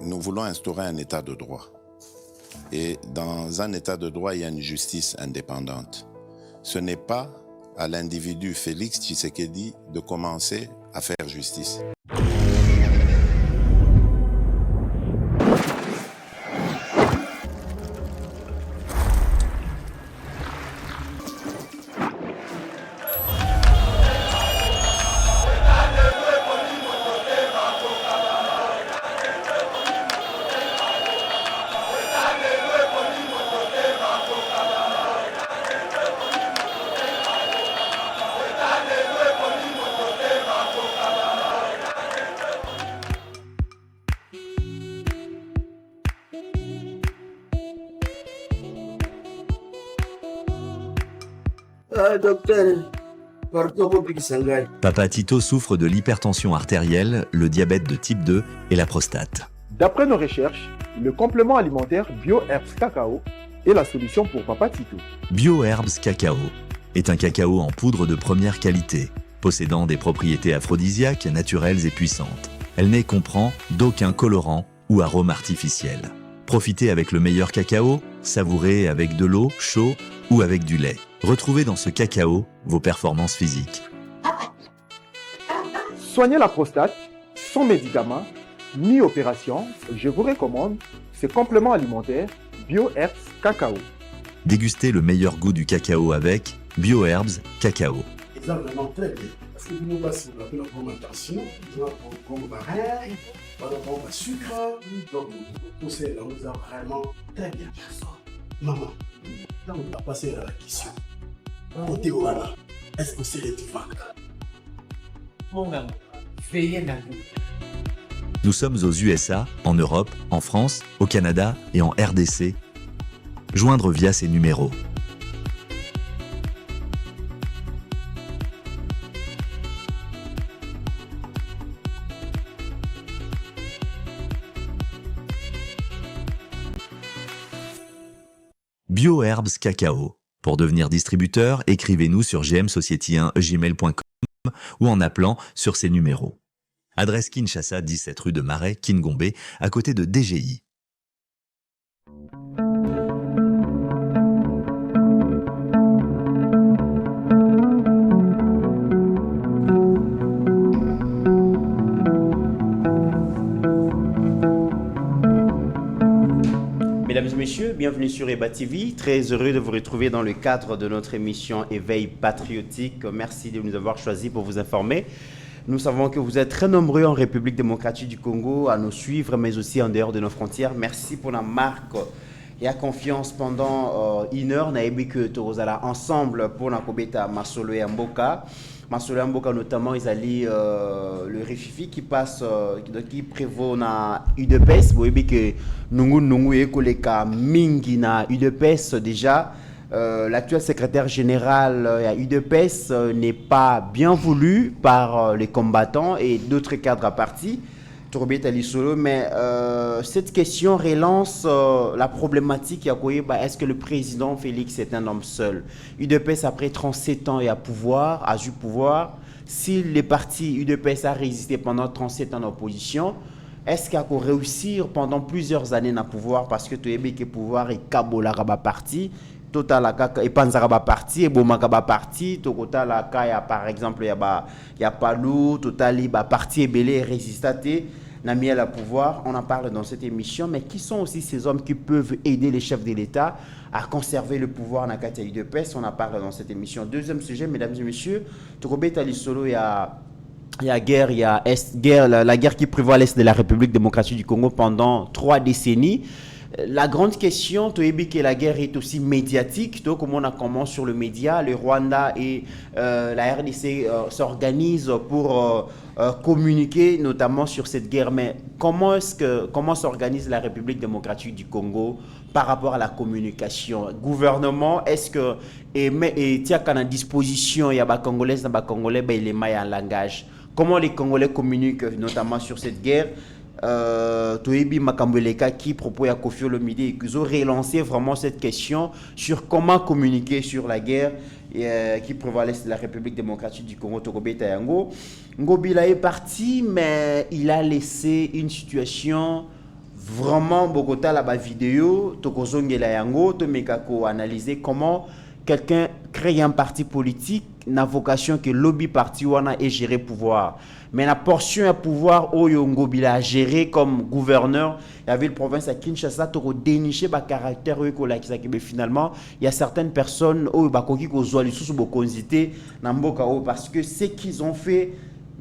Nous voulons instaurer un état de droit. Et dans un état de droit, il y a une justice indépendante. Ce n'est pas à l'individu Félix Tshisekedi de commencer à faire justice. Docteur, Papa Tito souffre de l'hypertension artérielle, le diabète de type 2 et la prostate. D'après nos recherches, le complément alimentaire BioHerbs Cacao est la solution pour Papa Tito. BioHerbs Cacao est un cacao en poudre de première qualité, possédant des propriétés aphrodisiaques, naturelles et puissantes. Elle ne comprend d'aucun colorant ou arôme artificiel. Profitez avec le meilleur cacao, savourez avec de l'eau, chaud ou avec du lait. Retrouvez dans ce cacao vos performances physiques. Soignez la prostate sans médicaments ni opération. Je vous recommande ce complément alimentaire BioHerbs Cacao. Dégustez le meilleur goût du cacao avec BioHerbs Cacao. C'est vraiment très bien. Parce que nous passons la fermentation, nous avons comme baril, nous avons le sucre, donc tout ça, nous avons vraiment très bien. Maman, là on va passer à la question. Côté Ouana, est-ce que c'est les vaincre? Mon gars, veillez dans vous. Nous sommes aux USA, en Europe, en France, au Canada et en RDC. Joindre via ces numéros. BioHerbs Cacao. Pour devenir distributeur, écrivez-nous sur gmsociety1gmail.com ou en appelant sur ces numéros. Adresse Kinshasa, 17 rue de Marais, Kingombe, à côté de DGI. Mesdames et messieurs, bienvenue sur EBA TV. Très heureux de vous retrouver dans le cadre de notre émission Éveil patriotique. Merci de nous avoir choisis pour vous informer. Nous savons que vous êtes très nombreux en République démocratique du Congo à nous suivre, mais aussi en dehors de nos frontières. Merci pour la marque et la confiance pendant une heure. Nous avons que nous allons ensemble pour Nakobeta Masolo et Mboka. Masolo et Mboka notamment, ils allaient le Réfifi qui passe, qui prévaut na UDPS. Vous voyez que nous et koleka mingi na UDPS déjà. L'actuel secrétaire général à UDPS n'est pas bien voulu par les combattants et d'autres cadres à partie. Mais cette question relance la problématique. Est-ce que le président Félix est un homme seul? UDPS, après 37 ans, a eu pouvoir. Si les partis UDPS a résisté pendant 37 ans en opposition, est-ce qu'il a réussir pendant plusieurs années dans le pouvoir? Parce que tu as le pouvoir et Kabola parti. Total et Panzaraba parti et Bomakaba parti Tokota la Kaya par exemple il y a Palou Total parti et Belé résistaté n'a mis à la pouvoir. On en parle dans cette émission, mais qui sont aussi ces hommes qui peuvent aider les chefs de l'État à conserver le pouvoir dans la Katia UDPS? On en parle dans cette émission. Deuxième sujet, mesdames et messieurs, Tokobé Talisolo, il y a guerre, la guerre qui prévoit l'Est de la République démocratique du Congo pendant 3 décennies. La grande question, tu as dit que la guerre est aussi médiatique. Donc, comme on a commencé sur le média, le Rwanda et la RDC s'organisent pour communiquer notamment sur cette guerre. Mais comment s'organise la République démocratique du Congo par rapport à la communication? Gouvernement, est-ce que et tiens qu'à disposition il y a des Congolais, il est en langage. Comment les Congolais communiquent notamment sur cette guerre? Toyebi Makambeleka qui propose à Kofi Olomide qu'ils ont relancé vraiment cette question sur comment communiquer sur la guerre qui prévalait de la République démocratique du Congo, Tokobé Tayango. Ngobila est parti, mais il a laissé une situation vraiment beaucoup de la vidéo, tokozongela yango, to mekako analyser comment quelqu'un crée un parti politique, na vocation que lobby parti wana est géré pouvoir. Mais la portion à pouvoir oyo ngobila a géré comme gouverneur, il y avait le province à Kinshasa toko dénicher ba caractère oyo ko la kisaki, mais finalement il y a certaines personnes oyo ba koki ko zwa lisusu bo konzité na mboka o parce que ce qu'ils ont fait.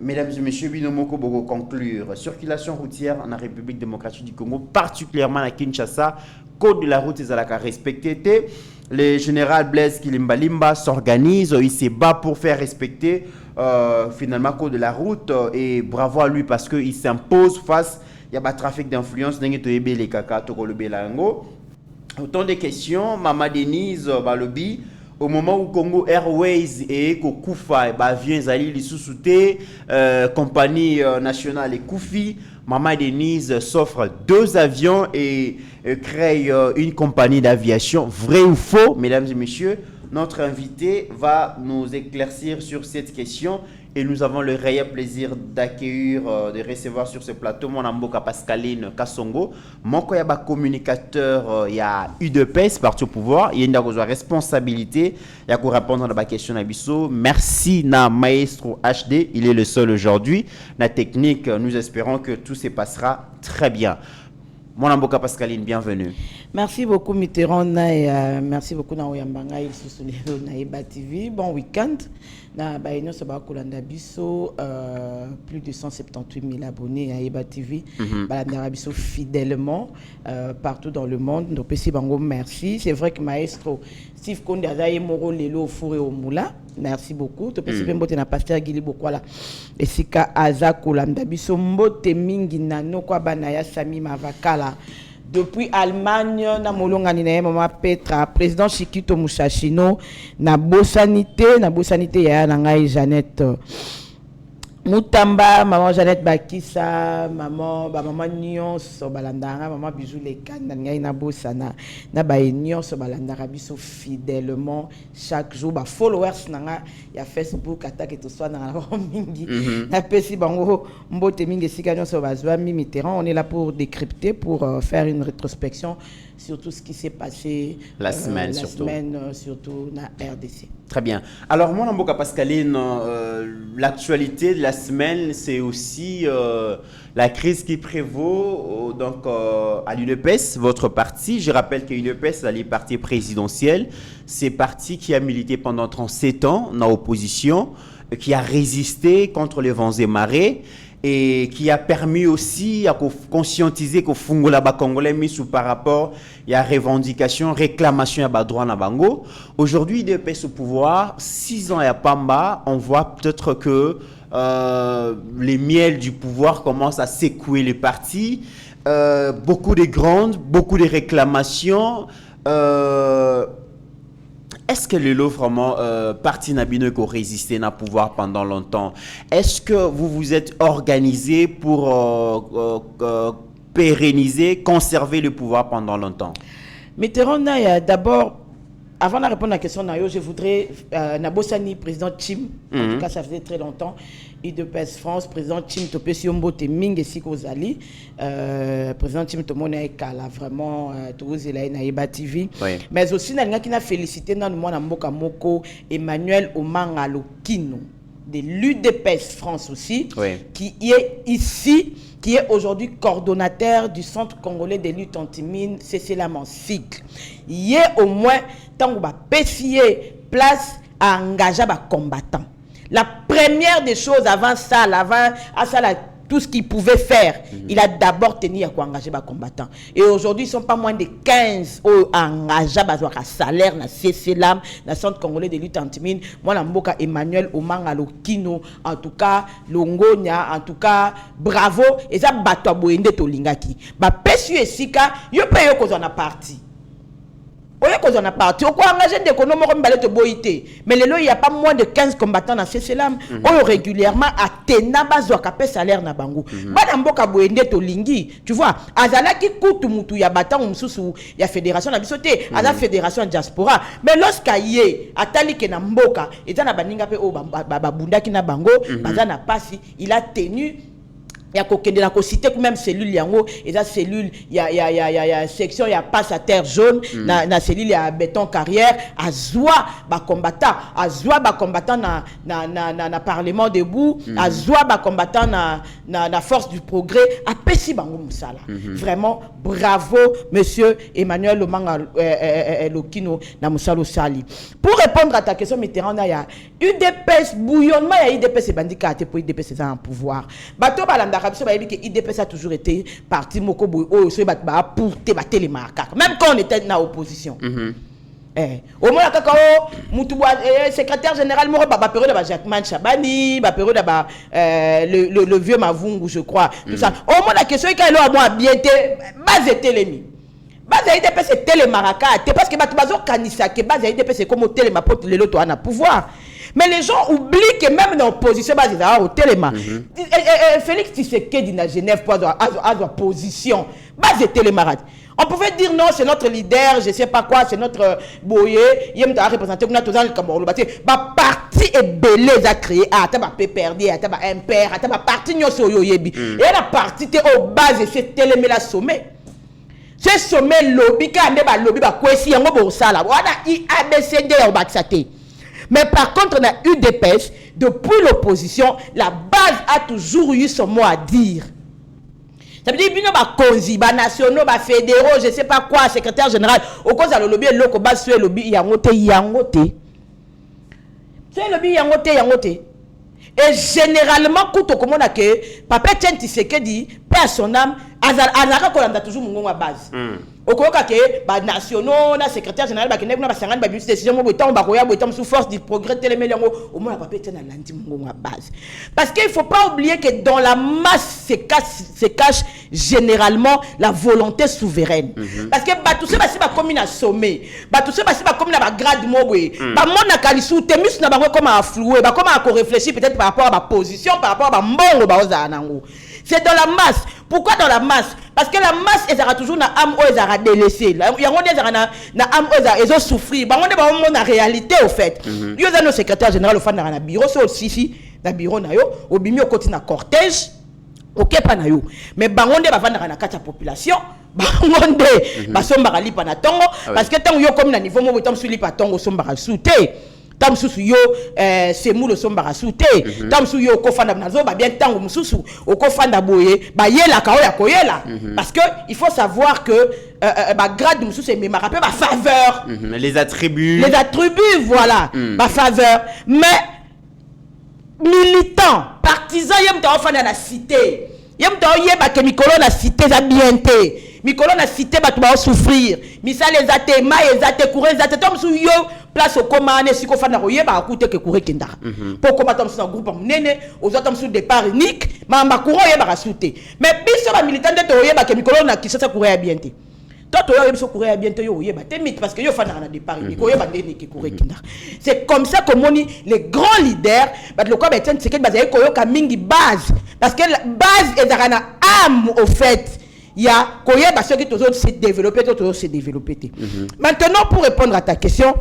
Mesdames et messieurs, Binomoko Bogo conclure. Circulation routière en République démocratique du Congo, particulièrement à Kinshasa, code de la route est à la respecter. Le général Blaise Kilimbalimba s'organise, il se bat pour faire respecter finalement code de la route et bravo à lui parce qu'il s'impose face il y a pas trafic d'influence les kaka autant de questions. Mama Denise Balobi. Au moment où Congo Airways et Koufa vient Zali les sous-soutés, compagnie nationale et Koufi, Maman Denise s'offre 2 avions et crée une compagnie d'aviation. Vrai ou faux, mesdames et messieurs, notre invité va nous éclaircir sur cette question et nous avons le réel plaisir d'accueillir, de recevoir sur ce plateau mon amboka Pascaline Kassongo, mon koyaba communicateur, il y a UDPS, parti au pouvoir, il y a une responsabilité, il y a qu'on répondre à la question d'Abisso. Merci na Maestro HD, il est le seul aujourd'hui. La technique, nous espérons que tout se passera très bien. Mon amboka Pascaline, bienvenue. Merci beaucoup Mitterrand et merci beaucoup na Oyambanga il sous na Eba TV. Bon week-end. Na Baïno Sabakolanda Bisso, plus de 178 000 abonnés à Eba TV. Balandara Bisso fidèlement partout dans le monde. Donc Pessi Bango, merci. C'est vrai que Maestro Steve Konde Azaye Moro Lelo Fouré au Moula. Merci beaucoup. To Pessi Bembote na Pasteur Gili Bokwala. Et Sika Azakolanda Bisso Mbote Mingi Nano Kwa Banaya Sami Mavakala. Depuis Allemagne, na molonga ni na mama Petra, président Chikito Mushashino, na bosanité ya na ngai Jeannette Mutamba, maman Jeannette Bakissa, maman Nyon so balandara, maman Bijou Lekan na ngai na bosana, na ba Nyon so balandara biso fidèlement chaque jour ba followers na ya Facebook attaque tout soit na mingi. Na pesi bango mbote mingi sika nyon so bazwa Mitterrand, on est là pour décrypter, pour faire une rétrospection sur tout ce qui s'est passé la semaine surtout na RDC. Très bien. Alors, mon amboka Pascaline, l'actualité de la semaine, c'est aussi la crise qui prévaut donc, à l'UDPS, votre parti. Je rappelle que l'UDPS, c'est le parti présidentiel. C'est parti qui a milité pendant 37 ans dans l'opposition, qui a résisté contre les vents et marées, et qui a permis aussi à conscientiser que Fungola Congolais mis sous par rapport à la revendication, réclamation à droit na bango. Aujourd'hui, il est au pouvoir, 6 ans à Pamba, on voit peut-être que les miels du pouvoir commencent à secouer les partis. Beaucoup de réclamations. Est-ce que le lot vraiment parti Nabino qui a résisté à pouvoir pendant longtemps? Est-ce que vous vous êtes organisé pour pérenniser, conserver le pouvoir pendant longtemps? Mitterrand, d'abord, avant de répondre à la question, je voudrais Nabosani, président Chim, en tout cas ça faisait très longtemps, IDPS France, président Chim Topesi Ombote Minge Sikozali, président Chim Tomona Ekala, vraiment, Touzela Naïba TV. Mais aussi, nous avons félicité Moko Emmanuel Omanga Lokino, de l'UDPS France aussi, qui est ici, qui est aujourd'hui coordonnateur du Centre congolais de lutte anti-mine, c'est la cycle. Il y a au moins, tant que PCA place à engager les combattants. La première des choses avant ça, tout ce qu'il pouvait faire, il a d'abord tenu à engager les combattants. Et aujourd'hui, ils ne sont pas moins de 15 engagés à salaire, dans CCLAM, dans le Centre congolais de lutte anti-mine. Moi, je Emmanuel Omanga Lokino, en tout cas, Longonia, en tout cas, bravo. Et ça, Bato Boende Tolingaki. Pesu et Sika, yo paye qu'on en a parti. On a parti, on a engagé des économes, mais il n'y a pas moins de 15 combattants dans CCLAM. On régulièrement à Tenabazo à salaire na bango. Badamboka boende to lingi, tu vois, azala ki kutu mutu ya batang umsusu ya fédération na bisoté, azala fédération diaspora. Mais lorsqu'il y a atali ke na mboka, et na baninga pe o babunda ki na bango, bazana pasi, il a tenu Il y a kokende na ko cité même cellule yango et ça cellule il y a section il y a passe à terre jaune na cellule il y a béton carrière azwa ba combattant na parlement debout azwa ba combattant na force du progrès apesi bango musala. Vraiment bravo monsieur Emmanuel Lomanga Lokino na musalo sali. Pour répondre à ta question Mitterrand il y a UDPS bouillonnement il y a UDPS bandika te pour UDPS c'est un pouvoir. Bato balanda IDPS a toujours été parti moko boy pour te marquer même quand on était dans l'opposition. Au moins kakao mutubu secrétaire général moko ba période ba Jacquemin Chabani ba période ba le vieux Mavungu je crois tout ça. Au moins la question est qu'elle a moi bien été base telemi. Base IDPS c'est télémaraka parce que bato bazo kanisa que base IDPS c'est comme téléma pour le loto na pouvoir. Mais les gens oublient que même dans l'opposition, au téléma. Félix Tshisekedi à Genève pour avoir position. Base télémarade. On pouvait dire non, c'est notre leader, je ne sais pas quoi, c'est notre boyer. Il y a représenté le Cameroun. Ma parti est belé à créer. Ah, tu as PPRD, tu as impère, tu as parti Yoyebi. Et la partie est au base de ce téléméla sommet. Ce sommet lobby, quand on a lobby, il y a un sala. Voilà, il a descendu au Baksate. Mais par contre, dans UDPS, depuis l'opposition, la base a toujours eu son mot à dire. Ça veut dire que les nationaux, les fédéraux, je ne sais pas quoi, secrétaire général, au cause de le lobby, le base sur le lobby, yangote. C'est le lobby yangote. Et généralement, quand on a que Papa Tshisekedi, père son âme, Azara Kolanda toujours mon base. Au cas que ba nationaux, na secrétaire général ba kene ba sangana ba bus décision mo botam ba koya botam sous force du progrès téléméliango au moins Papa Tshisekedi na landi mon base. Parce qu'il faut pas oublier que dans la masse se cache généralement la volonté souveraine. Parce que ba tout ça ba si ba comme na sommet, ba tout ça ba si ba comme na ba grade mo boy, ba mona kalisu temus na ba comme à flouer, ba comme à réfléchir peut-être par rapport à ma position, par rapport à mbongo ba ozanango. C'est dans la masse. Pourquoi dans la masse? Parce que la masse, elle sera toujours na âme où elle sera délaissée. Il y a na âme où elle a souffrir. On a la réalité au fait. Il y a nos secrétaires généraux au fan na bureau, c'est aussi na bureau na yo, au bimi au côté na cortège, ok pas na yo. Mais bangonde va vendre na kata population. Bangonde, basomba li pa na tongo parce que tant yo comme na niveau mo tam suli pa tongo somba souté. Tam susu yo c'est mou le sombara souté tam susu yo ko fanda nazo ba bien tango mususu o ko fanda boye ba yela ka o ya koyela parce que il faut savoir que ba grade mususu me rappelle ba faveur les attributs voilà ba faveur mais militant partisan yem ta fanda na cité yem ta yeba ke mikolo na cité za bienté mikolo na cité ba to ba souffrir misa les até ma les até courir les até tam susu yo place au commandé si qu'on fait na écouter que courir kinda pour combattre dans groupe nene aux autres sur départ unique ma courant yeba souté mais biso ba militant de yeba que mikolo na kisasa courir bien té toi yeba so courir bien té yo yeba té mythe parce que yo fa na départ unique yeba nene ki courir kinda c'est comme ça que moni les grands leaders ba le quoi ba tient c'est que ba ko yo ka mingi base parce que la base est dans la âme au fait il y a koyeba ceux qui toujours se développer toujours se développer. Maintenant pour répondre à ta question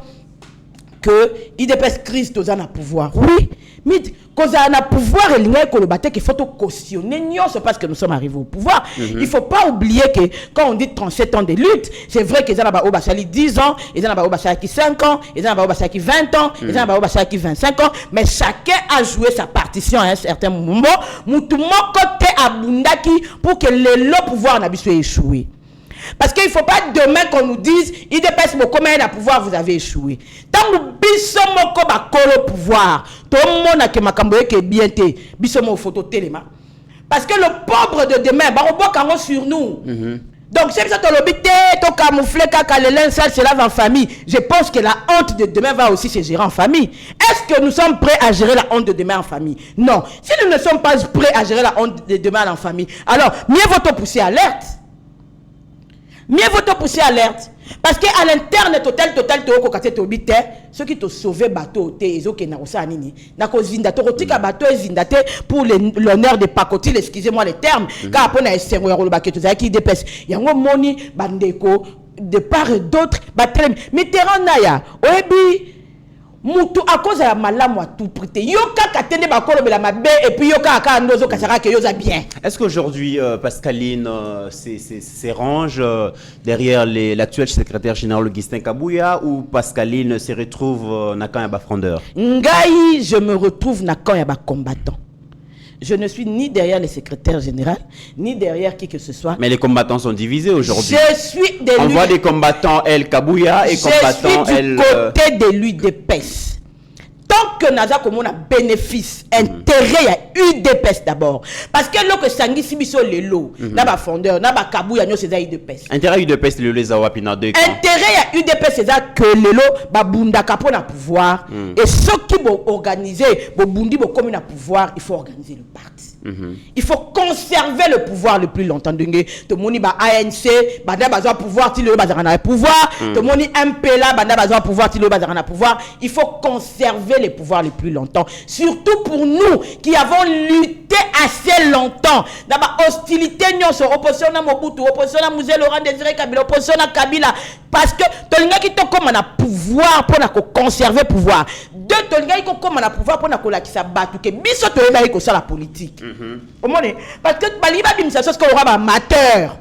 que IDPS crise aux an pouvoir. Oui, mais quand on a pouvoir et il faut cautionner c'est parce que nous sommes arrivés au pouvoir. Il faut pas oublier que quand on dit 37 ans de lutte, c'est vrai qu'ils ont au Bachali 10 ans, ils ont au Bachali 5 ans, ils ont au Bachali 20 ans, ils ont au Bachali 25 ans, mais chacun a joué sa partition à un certain moment. Tout le monde côté abundaki pour que le pouvoir n'a pas échoué. Parce qu'il ne faut pas demain qu'on nous dise IDPS comment il a pouvoir, vous avez échoué. Tant que bisomo ko ba kolo pouvoir, tout le monde a que makamboye que bien té, bisomo photo téléma. Parce que le pauvre de demain, ba on boit sur nous. Donc c'est ça ton lobité, ton camouflé, kaka le linge sale se lave en famille. Je pense que la honte de demain va aussi se gérer en famille. Est-ce que nous sommes prêts à gérer la honte de demain en famille? Non. Si nous ne sommes pas prêts à gérer la honte de demain en famille, alors mieux vaut te pousser alerte. Mieux vaut te pousser alerte. Parce qu'à l'interne, total, ceux qui t'ont sauvé bateau, pour l'honneur de Pacotil, excusez-moi les termes, car après, il y a un moni, bandeko, de part et d'autre, Mitterrand Naya, Oebi, mutu à cause ya malamu à tout prêter yoka katende bakolo bela mabe et puis yoka ka ndozo kasara ke yoza bien. Est-ce qu'aujourd'hui Pascaline se range derrière l'actuel secrétaire général Augustin Kabouya ou Pascaline se retrouve na kan ya ba frondeur? Ngai je me retrouve na kan ya ba combattant. Je ne suis ni derrière le secrétaire général, ni derrière qui que ce soit. Mais les combattants sont divisés aujourd'hui. Je suis de On voit des combattants El Kabouya et combattants El... Je suis du côté de l'UDPS. Tant que Naza comme on a bénéfice, intérêt à UDPS d'abord. Parce que là que Sangi Sibiso Lelo, n'a pas fondeur, n'a pas Kabouya, nous c'est à UDPS. Intérêt à UDPS, le les awapi dans deux camps. Intérêt à UDPS, c'est que Lelo, ba bunda kapo na pouvoir. Et ceux qui vont organiser, bo bundi bo comme na pouvoir, il faut organiser le parti. Il faut conserver le pouvoir le plus longtemps. Tout le monde ba ANC, banda bazwa pouvoir, ti le bazana pouvoir. Tout le monde MPLA, banda bazwa pouvoir, ti le bazana pouvoir. Il faut conserver les pouvoirs les plus longtemps. Surtout pour nous qui avons lutté assez longtemps. D'abord, hostilité, nous sommes opposition à Mobutu, opposition à Mouzé Laurent Désiré Kabila, opposition à Kabila. Parce que Tolinga qui te comme on a pouvoir pour conserver le pouvoir. Deux, Tolinga qui comme on a pouvoir pour qu'on qui s'abattre. Que biso Tolinga qui ça la politique. Parce que Baliba Bimsa, c'est ce qu'on aura amateur.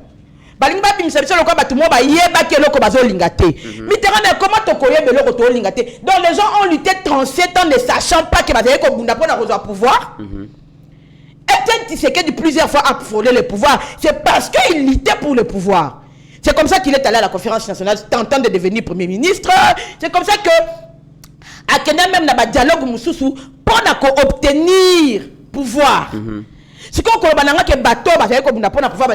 Balinga bimisa biso lokwa batu mo ba yeba ke loko bazo lingate. Mitterrand comment to koyebe loko to lingate. Donc les gens ont lutté 37 ans ne sachant pas que bazaye ko bunda pona rejoindre pouvoir. Etienne Tshisekedi plusieurs fois a frôlé le pouvoir, c'est parce qu'il luttait pour le pouvoir. C'est comme ça qu'il est allé à la conférence nationale tentant de devenir premier ministre. C'est comme ça que à Kenya même na ba dialogue mususu pour obtenir pouvoir. Si on a que bateau,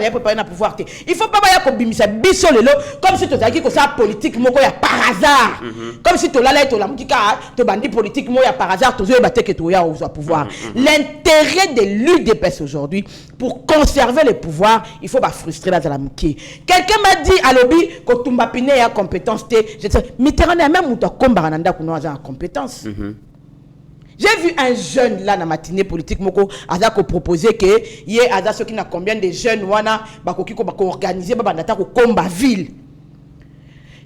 pouvoir. Il faut pas bimisa biso lelo comme si tu as dit que ça politique moko ya par hasard. Comme si tu l'as tu la mukika, tu bandi politique mo ya par hasard, tu as que tu as au pouvoir. L'intérêt de l'UDPS aujourd'hui pour conserver le pouvoir, il faut pas frustrer la muki. Quelqu'un m'a dit à l'obi que Tumba Pine a compétence té, je sais Mitterrand a même ou ta kombaranda kuno a compétence. J'ai vu un jeune là dans la matinée politique moko azako proposer que y a azak ceux qui n'a combien de jeunes wana bakoki ko organiser ba bandata ko komba ville.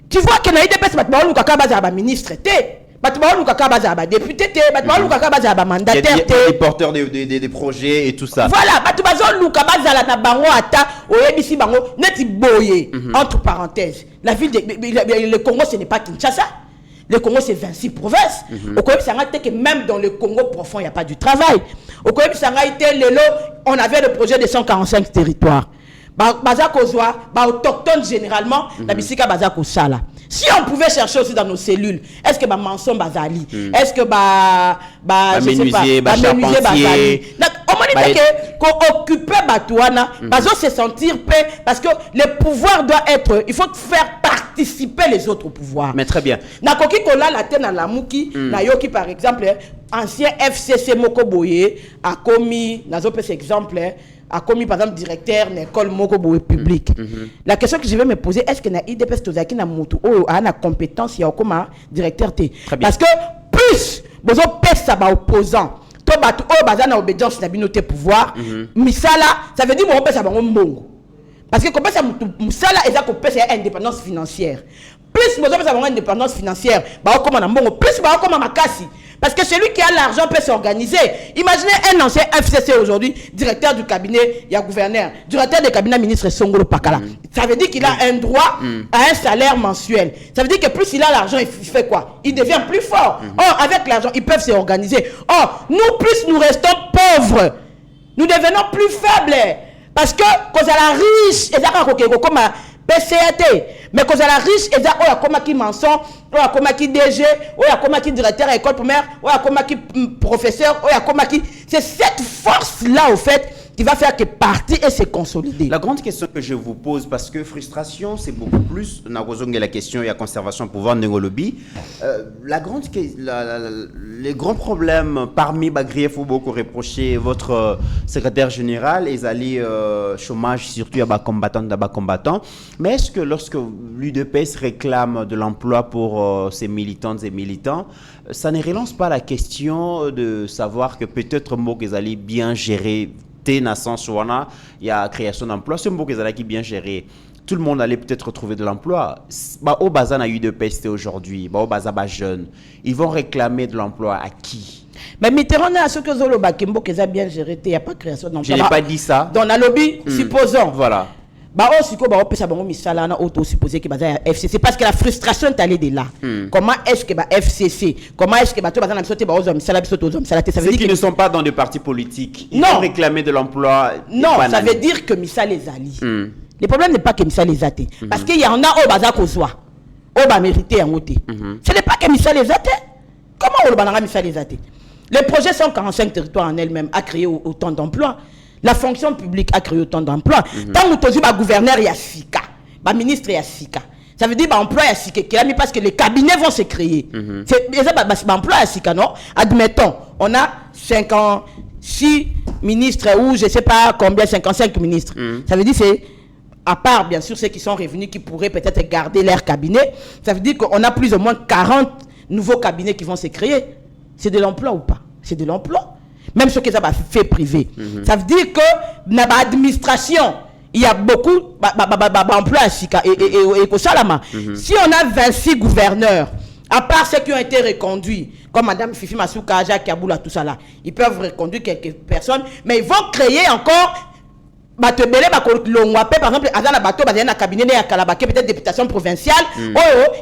Tu vois que na IDPS batba luka ka baza ba ministre té, batba luka ka baza ba député té, batba luka ka baza ba mandataire té, les porteurs des projets et tout ça. Voilà, batba luka baza la na bango ata oyebisi bango neti boye entre parenthèses. La ville de le Congo ce n'est pas Kinshasa. Le Congo, c'est 26 provinces. Au Congo, que même dans le Congo profond, il n'y a pas du travail. Au Congo, on avait le projet de 145 territoires. Autochtones, généralement, la bisika bazako sala. Si on pouvait chercher aussi dans nos cellules, est-ce que Manson Bazali, est-ce que je sais pas, charpentier, qu'on occupait Batouana, bazo se sentir paix, parce que le pouvoir doit être, il faut faire participer les autres pouvoirs. Mais très bien. Nakoki kola la tena la muki, na yoki par exemple, ancien FCC Moko Boye a commis, nazo peut exemple, a commis par exemple directeur de l'école Moko Boye publique. La question que je vais me poser, est-ce que na IDPS Tozaki na mutu o a na compétence ya comme directeur T? Parce que plus bozo pesa ba opposant to batu o bazana obédience na binoté pouvoir, misala ça veut dire bon pesa bango mbongo. Parce que comme ça misala eza ko pesa indépendance financière. Plus bozo pesa bango indépendance financière, ba comme na mbongo, plus ba comme makasi. Parce que celui qui a l'argent peut s'organiser. Imaginez un ancien FCC aujourd'hui, directeur du cabinet, il y a gouverneur, directeur du cabinet ministre Songolo Pakala. Ça veut dire qu'il a un droit à un salaire mensuel. Ça veut dire que plus il a l'argent, il fait quoi? Il devient plus fort. Or, avec l'argent, ils peuvent s'organiser. Or, nous, plus nous restons pauvres, nous devenons plus faibles. Parce que, quand elle a riche, et ça, comme PCAT, mais quand elle a riche, et ça, on a comme qui mensonge, on a comme qui DG, on a comme qui directeur à l'école primaire, on a comme qui professeur, on a comme qui. C'est cette force-là, au fait, qui va faire que partir et se consolider. La grande question que je vous pose, parce que frustration, c'est beaucoup plus, la question, il y a conservation de pouvoir, lobby. Les grands problèmes, parmi Bagrier, il faut beaucoup reprocher votre secrétaire général, Ezali chômage, surtout à combattants. Mais est-ce que lorsque l'UDPS réclame de l'emploi pour ses militantes et militants, ça ne relance pas la question de savoir que peut-être Mok Ezali bien géré dans le sens où il y a création d'emplois, c'est un mot qui est bien géré. tout le monde allait peut-être retrouver de l'emploi. Au Bazan a eu de peste aujourd'hui, au Bazan jeune. Ils vont réclamer de l'emploi à qui? Mais Mitterrand a ce que Zolo Bakimbo qui a bien géré, il n'y a pas de création d'emploi. Je n'ai pas dit ça. Dans la lobby, supposons. Voilà. Supposé que FCC parce que la frustration est allée de là. Comment est-ce que FCC, comment est-ce que ceux qui ne sont pas dans des partis politiques, ils vont réclamer de l'emploi. Non, ça veut dire que Missa les allie. Le problème n'est pas que Missa les a été. Parce qu'il y en a au bazar qu'on soit. Au bas mérité en côté. Ce n'est pas que Missa les a été. Comment on le Missa les a été? Les projets 145 territoires en elles-mêmes a créé autant d'emplois. La fonction publique a créé autant d'emplois. Tant que tu as gouverneur, il y a SICA. Le ministre, il y a SICA. Ça veut dire l'emploi, il y a SICA. Parce que les cabinets vont se créer. C'est l'emploi, il y a SICA, non? Admettons, on a 56 ministres ou je ne sais pas combien, 55 ministres. Ça veut dire c'est à part, bien sûr, ceux qui sont revenus, qui pourraient peut-être garder leur cabinet. Ça veut dire qu'on a plus ou moins 40 nouveaux cabinets qui vont se créer. C'est de l'emploi ou pas? C'est de l'emploi. Même ce que ça va fait privé. Ça veut dire que dans l'administration, il y a beaucoup d'emplois à Sika et Salama. Si on a 26 gouverneurs, à part ceux qui ont été reconduits, comme Mme Fifi Masuka, Jacques Kaboula, tout ça là, ils peuvent reconduire quelques personnes, mais ils vont créer encore. Par exemple, à la bateau, il y a un cabinet peut-être députation provinciale,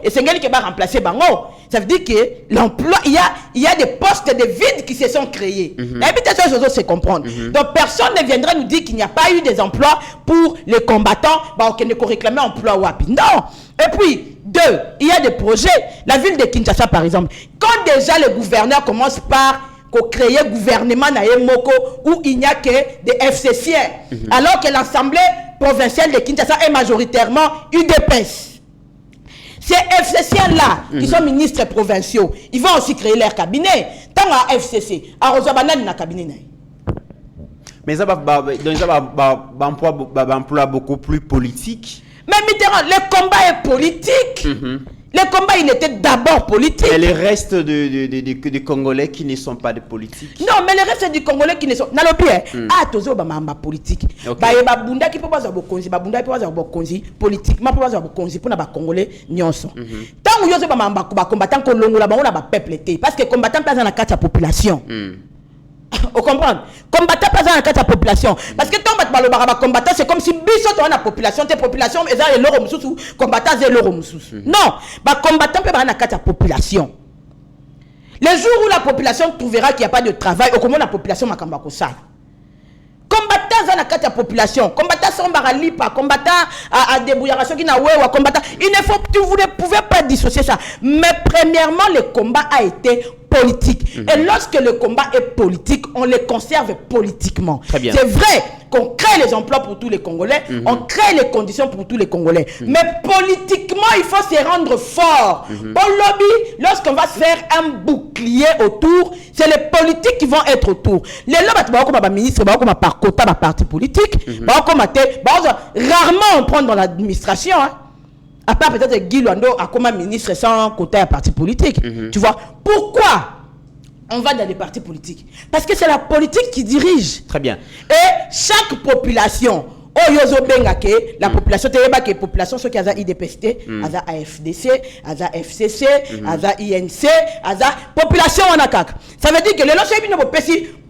et c'est quelqu'un qui va remplacer Bango. Ça veut dire que l'emploi, il y a des postes de vide qui se sont créés. L'habitation, c'est comprendre. Donc, personne ne viendra nous dire qu'il n'y a pas eu des emplois pour les combattants, qui ne réclament emploi WAPI. Non! Et puis, deux, il y a des projets. La ville de Kinshasa, par exemple, quand déjà le gouverneur commence par créer gouvernement na Moko où il n'y a que des FCC, alors que l'Assemblée provinciale de Kinshasa est majoritairement UDPS. Ces FCC-là, qui sont ministres provinciaux, ils vont aussi créer leur cabinet. Tant à FCC, à Rosabanan, il y a un cabinet. Mais ça va un emploi beaucoup plus politique. Mais Mitterrand, le combat est politique. Le combat, il était d'abord politique. Et les restes des Congolais qui ne sont pas des politiques. Non, mais les restes des Congolais qui ne sont pas tozo ba politique. Ba bunda qui peut pas avoir konzi, ba bunda peut pas avoir konzi politiquement peut pas avoir konzi pour na ba Congolais nyonso. Tant que yozo ba combattant ko longola ba on a ba peuple té parce que combattant pas dans la carte population. Vous comprenez? Combattant pas dans la carte population. Parce que tant que combattant, c'est comme si biso dans la population, tes populations, et ça, et l'euro moussou, combattant, c'est l'euro moussou. Non, combattant peut pas dans la carte population. Le jour où la population trouvera qu'il n'y a pas de travail, au comment la population m'a combattu ça. Combattant dans la carte population, combattant sans baralipa, combattant à débrouillard, qui n'a ouais, combattant. Il ne faut, vous ne pouvez pas dissocier ça. Mais premièrement, le combat a été politique. Et lorsque le combat est politique, on les conserve politiquement. C'est vrai qu'on crée les emplois pour tous les Congolais, on crée les conditions pour tous les Congolais. Mais politiquement, il faut se rendre fort. Au lobby, lorsqu'on va se faire un bouclier autour, c'est les politiques qui vont être autour. Les lobbies, comme ministre, comme par quota, par parti politique, rarement on prend dans l'administration. À part peut-être Guy Luando a comme ministre sans quota à parti politique. Tu vois, pourquoi on va dans les partis politiques? Parce que c'est la politique qui dirige. Très bien. Et chaque population, la population, la population, ceux qui ont IDPST, AFDC, FCC, INC, population en ACAC. Ça veut dire que les lois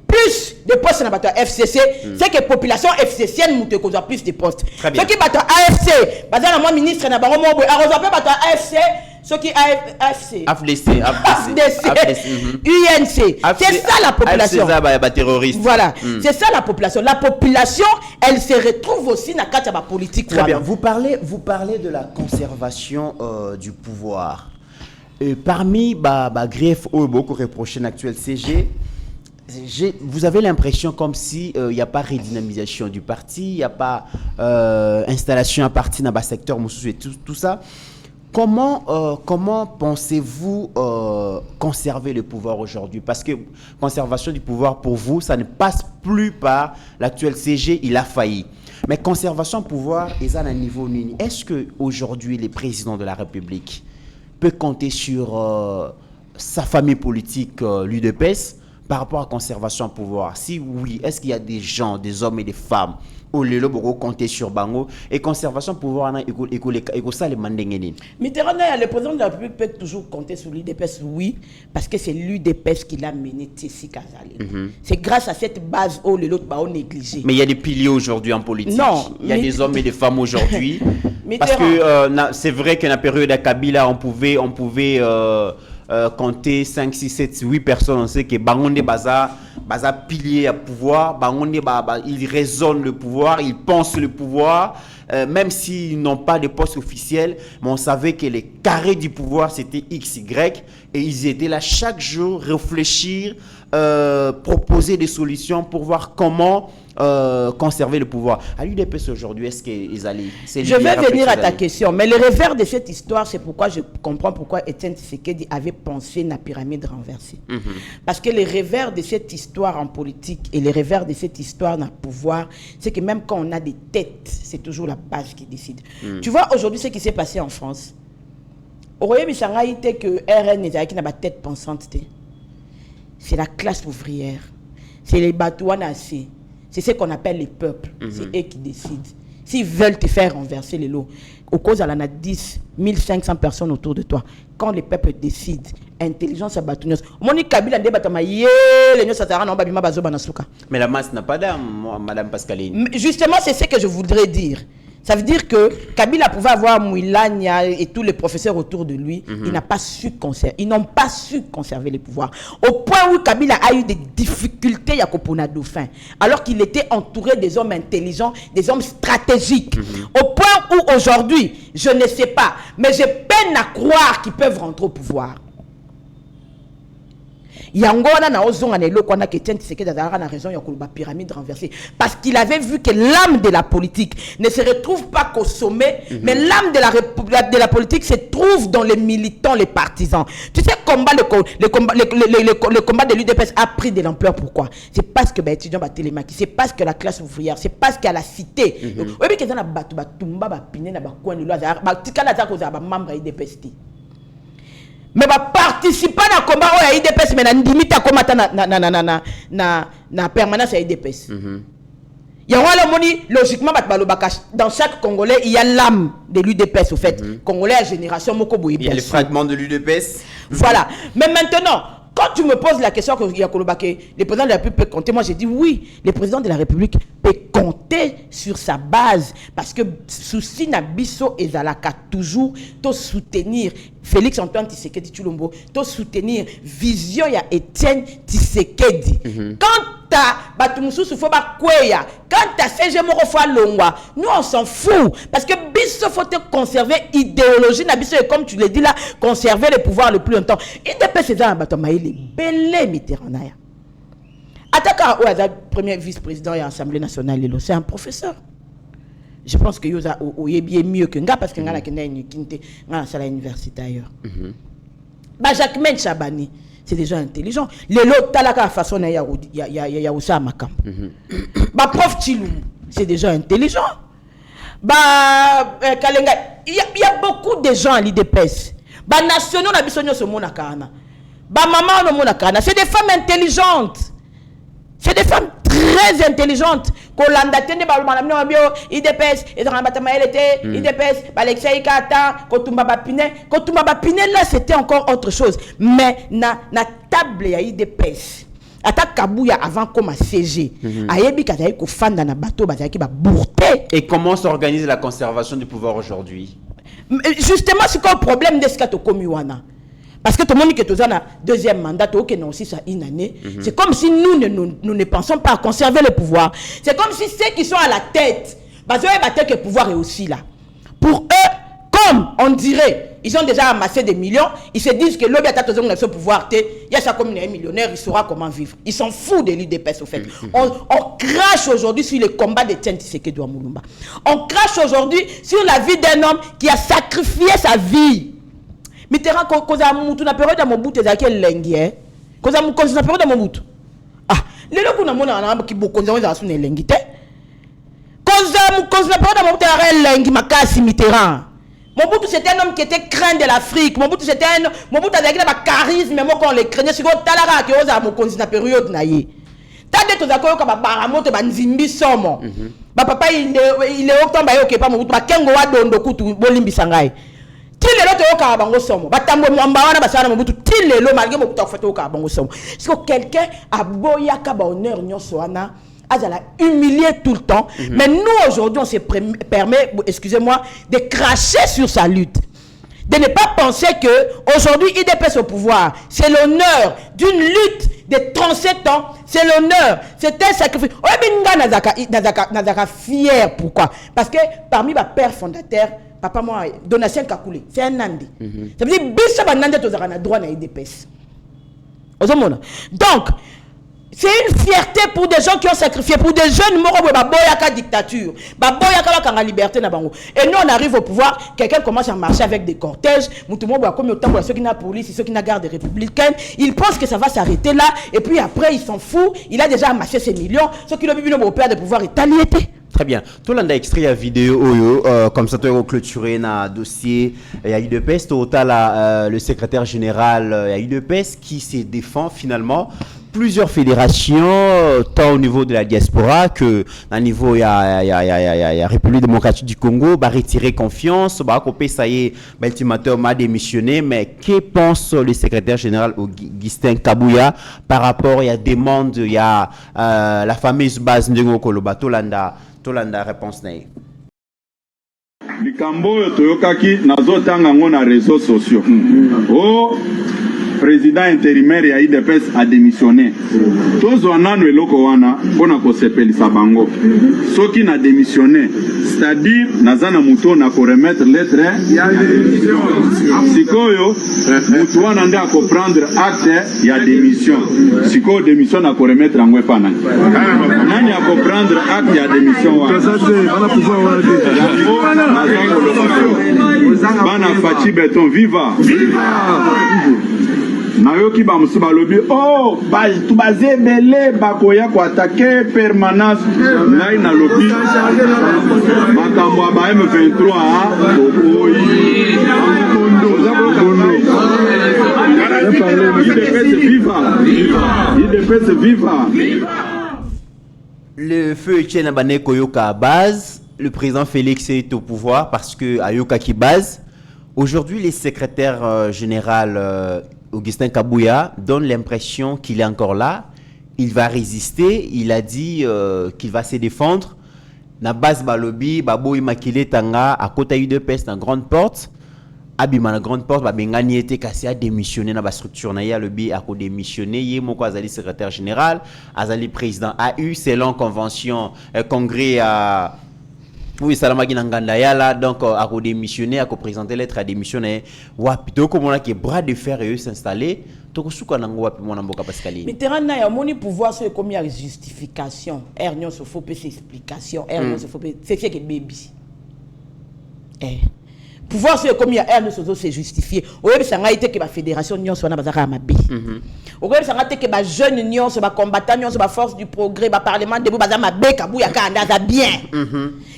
plus de postes dans la FCC, c'est que la population FCCienne nous a plus de postes. Ceux qui battent AFC, par exemple, moi, ministre, AFC, ceux qui AFC, UNC, c'est ça la population. Voilà, c'est ça la population. La population, elle se retrouve aussi dans la politique. Très bien, vous parlez de la conservation du pouvoir. Parmi les griefs beaucoup reprochés dans l'actuel CG, vous avez l'impression comme si il n'y a pas redynamisation du parti, il n'y a pas installation à parti dans le secteur et tout ça. Comment pensez-vous conserver le pouvoir aujourd'hui? Parce que conservation du pouvoir, pour vous, ça ne passe plus par l'actuel CG, il a failli. Mais conservation du pouvoir, est à un niveau nini. Est-ce qu'aujourd'hui, le président de la République peut compter sur sa famille politique, l'UDPS, par rapport à la conservation du pouvoir? Si oui, est-ce qu'il y a des gens, des hommes et des femmes au lelo boko compter sur bango et conservation pouvoir na éco ça les mandengeni. Mitterrand, le président de la République peut toujours compter sur l'UDPS, oui, parce que c'est l'UDPS qui l'a mené Tessi Kazali. C'est grâce à cette base où les autres ont négligé. Mais il y a des piliers aujourd'hui en politique. Non, il y a des hommes et des femmes aujourd'hui. Parce que c'est vrai que dans la période de Kabila, on pouvait compter 5, 6, 7, 8 personnes. On sait que Bangonde Baza pilier à pouvoir. Bangonde ils raisonnent le pouvoir, ils pensent le pouvoir. Même s'ils n'ont pas de poste officiel, mais on savait que les carrés du pouvoir c'était X, Y, et ils étaient là chaque jour réfléchir, proposer des solutions pour voir comment conserver le pouvoir. À l'UDPS aujourd'hui, est-ce qu'ils allaient... Je vais venir à ta question, mais le revers de cette histoire, c'est pourquoi je comprends pourquoi Étienne Tshisekedi avait pensé la pyramide renversée. Parce que le revers de cette histoire en politique et le revers de cette histoire dans le pouvoir, c'est que même quand on a des têtes, c'est toujours la base qui décide. Tu vois, aujourd'hui, ce qui s'est passé en France, au Royaume-Uni, était que RN n'a pas de tête pensante. C'est la classe ouvrière. C'est les Batouanassi. C'est ce qu'on appelle les peuples. C'est eux qui décident. S'ils veulent te faire renverser les lots, au cause il y a 10, 1500 personnes autour de toi. Quand les peuples décident, intelligence à Batounos. Mais la masse n'a pas d'âme, Madame Pascaline. Justement, c'est ce que je voudrais dire. Ça veut dire que Kabila pouvait avoir Mouilania et tous les professeurs autour de lui. Ils n'ont pas su conserver le pouvoir. Au point où Kabila a eu des difficultés à Kopona Dauphin, alors qu'il était entouré des hommes intelligents, des hommes stratégiques. Au point où aujourd'hui, je ne sais pas, mais j'ai peine à croire qu'ils peuvent rentrer au pouvoir. Yangona na ozonga na eloko na Étienne Tshisekedi azalaka na raison ya koloba pyramide renversée parce qu'il avait vu que l'âme de la politique ne se retrouve pas qu'au sommet, mais l'âme de la politique se trouve dans les militants, les partisans. Tu sais le combat de l'UDPS a pris de l'ampleur. Pourquoi? C'est parce que étudiants ba télémaki, c'est parce que la classe ouvrière, c'est parce qu'il y a la cité. Oui, que dans la batu batumba ba piné na ba coin de l'oise ba tikala za ko za ba membre de l'UDPS. Mais va participer à combat à IDPS mais na ndimita komata na permanence à IDPS. Logiquement dans chaque Congolais il y a l'âme de l'UDPS au fait. Congolais à génération moko boyi. Il y a le fragment de l'UDPS. Voilà. Mais maintenant quand tu me poses la question que le président de la République peut compter, moi j'ai dit oui, le président de la République peut compter sur sa base parce que souci Nabiso et Zalaka toujours to soutenir Félix Antoine Tshisekedi Tshilombo, to soutenir vision ya Étienne Tshisekedi. Quand t'as Batumususu faut ba kweya, quand t'as CG moko fa longwa, nous on s'en fout parce que biso faut te conserver idéologie Nabiso et comme tu le dis là, conserver le pouvoir le plus longtemps. Et depuis ces ans Batamaïli belé Mitterrand ya. Attaquant au premier vice-président de l'Assemblée nationale, c'est un professeur. Je pense que Yosa est mieux que Nga parce que Nga n'a pas l'université ailleurs. Jacques Men Chabani, c'est des gens intelligents. Les lots, talaka façon il y a aussi à Makam. Prof Chilou, c'est des gens intelligents. Kalenga, il y a beaucoup de gens à l'IDPS. Nationaux na bisonyo se monakana. Maman no monakana, c'est des femmes intelligentes. C'est des femmes très intelligentes. Kolanda tende ba manamno bio IDPS et dans Batamaelete IDPS Alexei Kata Kotumba Bapine là c'était encore autre chose mais na table ya IDPS ata Kabuya avant comme CG ayebi kazai ko fanda na bateau bazaki ba bourté. Et comment s'organise la conservation du pouvoir aujourd'hui? Justement c'est quoi le problème de ce kato komiwana? Parce que tout le monde qui est dans deuxième mandat, qui n'a aussi ça une année, c'est comme si nous ne pensons pas à conserver le pouvoir. C'est comme si ceux qui sont à la tête, parce que le pouvoir est aussi là. Pour eux, comme on dirait, ils ont déjà amassé des millions, ils se disent que l'objet a ce pouvoir, il y a chaque commune un millionnaire, il saura comment vivre. Ils s'en foutent de l'UDPS au fait. On crache aujourd'hui sur le combat de Étienne Tshisekedi Moulumba. On crache aujourd'hui sur la vie d'un homme qui a sacrifié sa vie. Mitterrand koza mutu na période ya Mobutu ezaki elengi koza na période ya Mobutu lelo kuna mona na ki bokonza za suna elengi te koza na période ya Mobutu ya elengi makasi Mitterrand. Mobutu c'était un homme qui était craint de l'Afrique. Mobutu azaki na ba charisme même quand on les craignait siko talaka ki oza mokonzi na période na ye Tade to zakoyo ka baramoto banzimbi somo. Papa il est octobre yoke pa mutu bakengo wa dondo kutu bolimbisa ngai. Tilelo to yoka bango somo. Batambo mwamba wana basana mutu tilelo malgré mo kuta foto yoka bango somo. Est-ce que quelqu'un a boya ka ba honneur nyonso wana azala humilié tout le temps, mais nous aujourd'hui on se permet, excusez-moi, de cracher sur sa lutte. De ne pas penser que aujourd'hui IDPS au pouvoir, c'est l'honneur d'une lutte de 37 ans, c'est l'honneur, c'est un sacrifice. Nazaka fier, pourquoi? Parce que parmi mes pères fondateurs, papa moi, Donatien Kakoulé, c'est un Nandi. Ça veut dire que Nandi a droit à IDPS. Donc, c'est une fierté pour des gens qui ont sacrifié, pour des jeunes morts de la dictature, la liberté. Et nous, on arrive au pouvoir, quelqu'un commence à marcher avec des cortèges, ceux qui n'ont police, ceux qui n'ont garde républicaine, ils pensent que ça va s'arrêter là, et puis après, ils s'en foutent, il a déjà amassé ses millions, ceux qui l'ont vu au père de pouvoir retalier. Très bien. Tout le monde a extrait la vidéo, comme ça, tu as clôturé un dossier. Il y a UDPS, le secrétaire général, il y a UDPS qui se défend finalement. Plusieurs fédérations, tant au niveau de la diaspora que au niveau il y a République démocratique du Congo, va retirer confiance, va couper ça y est, l'ultimatum a démissionné, mais que pense le secrétaire général Augustin Kabouya par rapport à la demande, il y a la fameuse base Ndingo Koloba, Tolanda réponse naïe. Likambo toyokaki nazotanga ngona réseaux sociaux. Oh président intérimaire ya IDPS a démissionné. Tozwa nanu eloko wana pona kosepelisa bango. Soki na démissionné, c'est-à-dire nazana muto na ko remettre lettre ya démission. Sikoyo mutu wana nda ko prendre acte ya démission. Sikoyo démission na ko remettre ngwe pana. Nani a ko prendre acte ya démission wana? Bana Fachi Beton viva. Nayoki ba musuba lobi oh ba tubaze belé bakoya ko attaquer permanence ngai na lobi makambo ba M23 IDPS viva. Le feu Etienne Abane Koyoka à base, le président Félix est au pouvoir parce que Ayoka qui base. Aujourd'hui, les secrétaires général Augustin Kabouya donne l'impression qu'il est encore là, il va résister, il a dit qu'il va se défendre. Na base balobi, babo imakile tanga à côté UDPS dans grande porte. Abima na grande porte, bengani était cassé à démissionner dans la structure na ya lobi à démissionner. Yé moko azali secrétaire général, azali président AU selon convention congrès à oui, Salamagi Nanganda Yala, donc à démissionner, à présenter lettre à démissionner. Wapi, donc comme on a que bras de fer et eux s'installer, donc souka nango wapi mon amboka Pascaline. Mais terrain na ya moni pouvoir sur comme il y a justification, ernion se faut pas explication, ernion se faut pas c'est fait que baby. Pouvoir sur comme il y a ernion se justifier. Oyebi sanga été que la fédération nyon soit na bazaka mabe. Oyebi sanga été que ba jeune nyon soit ba combattant nyon soit ba force du progrès, ba parlement debout bazaka mabe kabuya ka ndaza bien.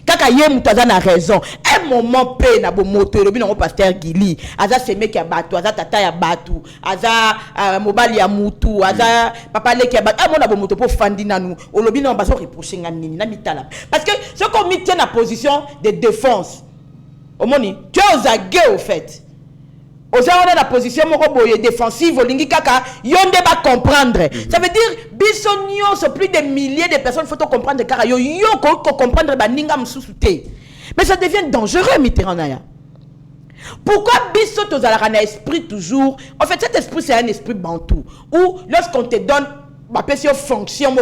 Kaka ye mutaza na raison. Un moment pe na bo moto lobi na pasteur Gili, aza seme ki ya batu, aza tata ya batu, aza mobali ya mutu, aza papa le ki ya batu. Mon na bo moto po fandi nanu. Olobi na baso reprocher ngani na mitala. Parce que ce qu'on met tient la position de défense. Omoni, tu es aux aguets au fait. Aux gens on a la position défensive, olingi kaka, yonde va comprendre. Ça veut dire, bisonio, c'est plus de milliers de personnes, il faut comprendre car yo comprendre baninga msusute. Mais ça devient dangereux, Mitterrand. Pourquoi biso tozala un esprit toujours? En fait, cet esprit c'est un esprit bantou où lorsqu'on te donne ma fonction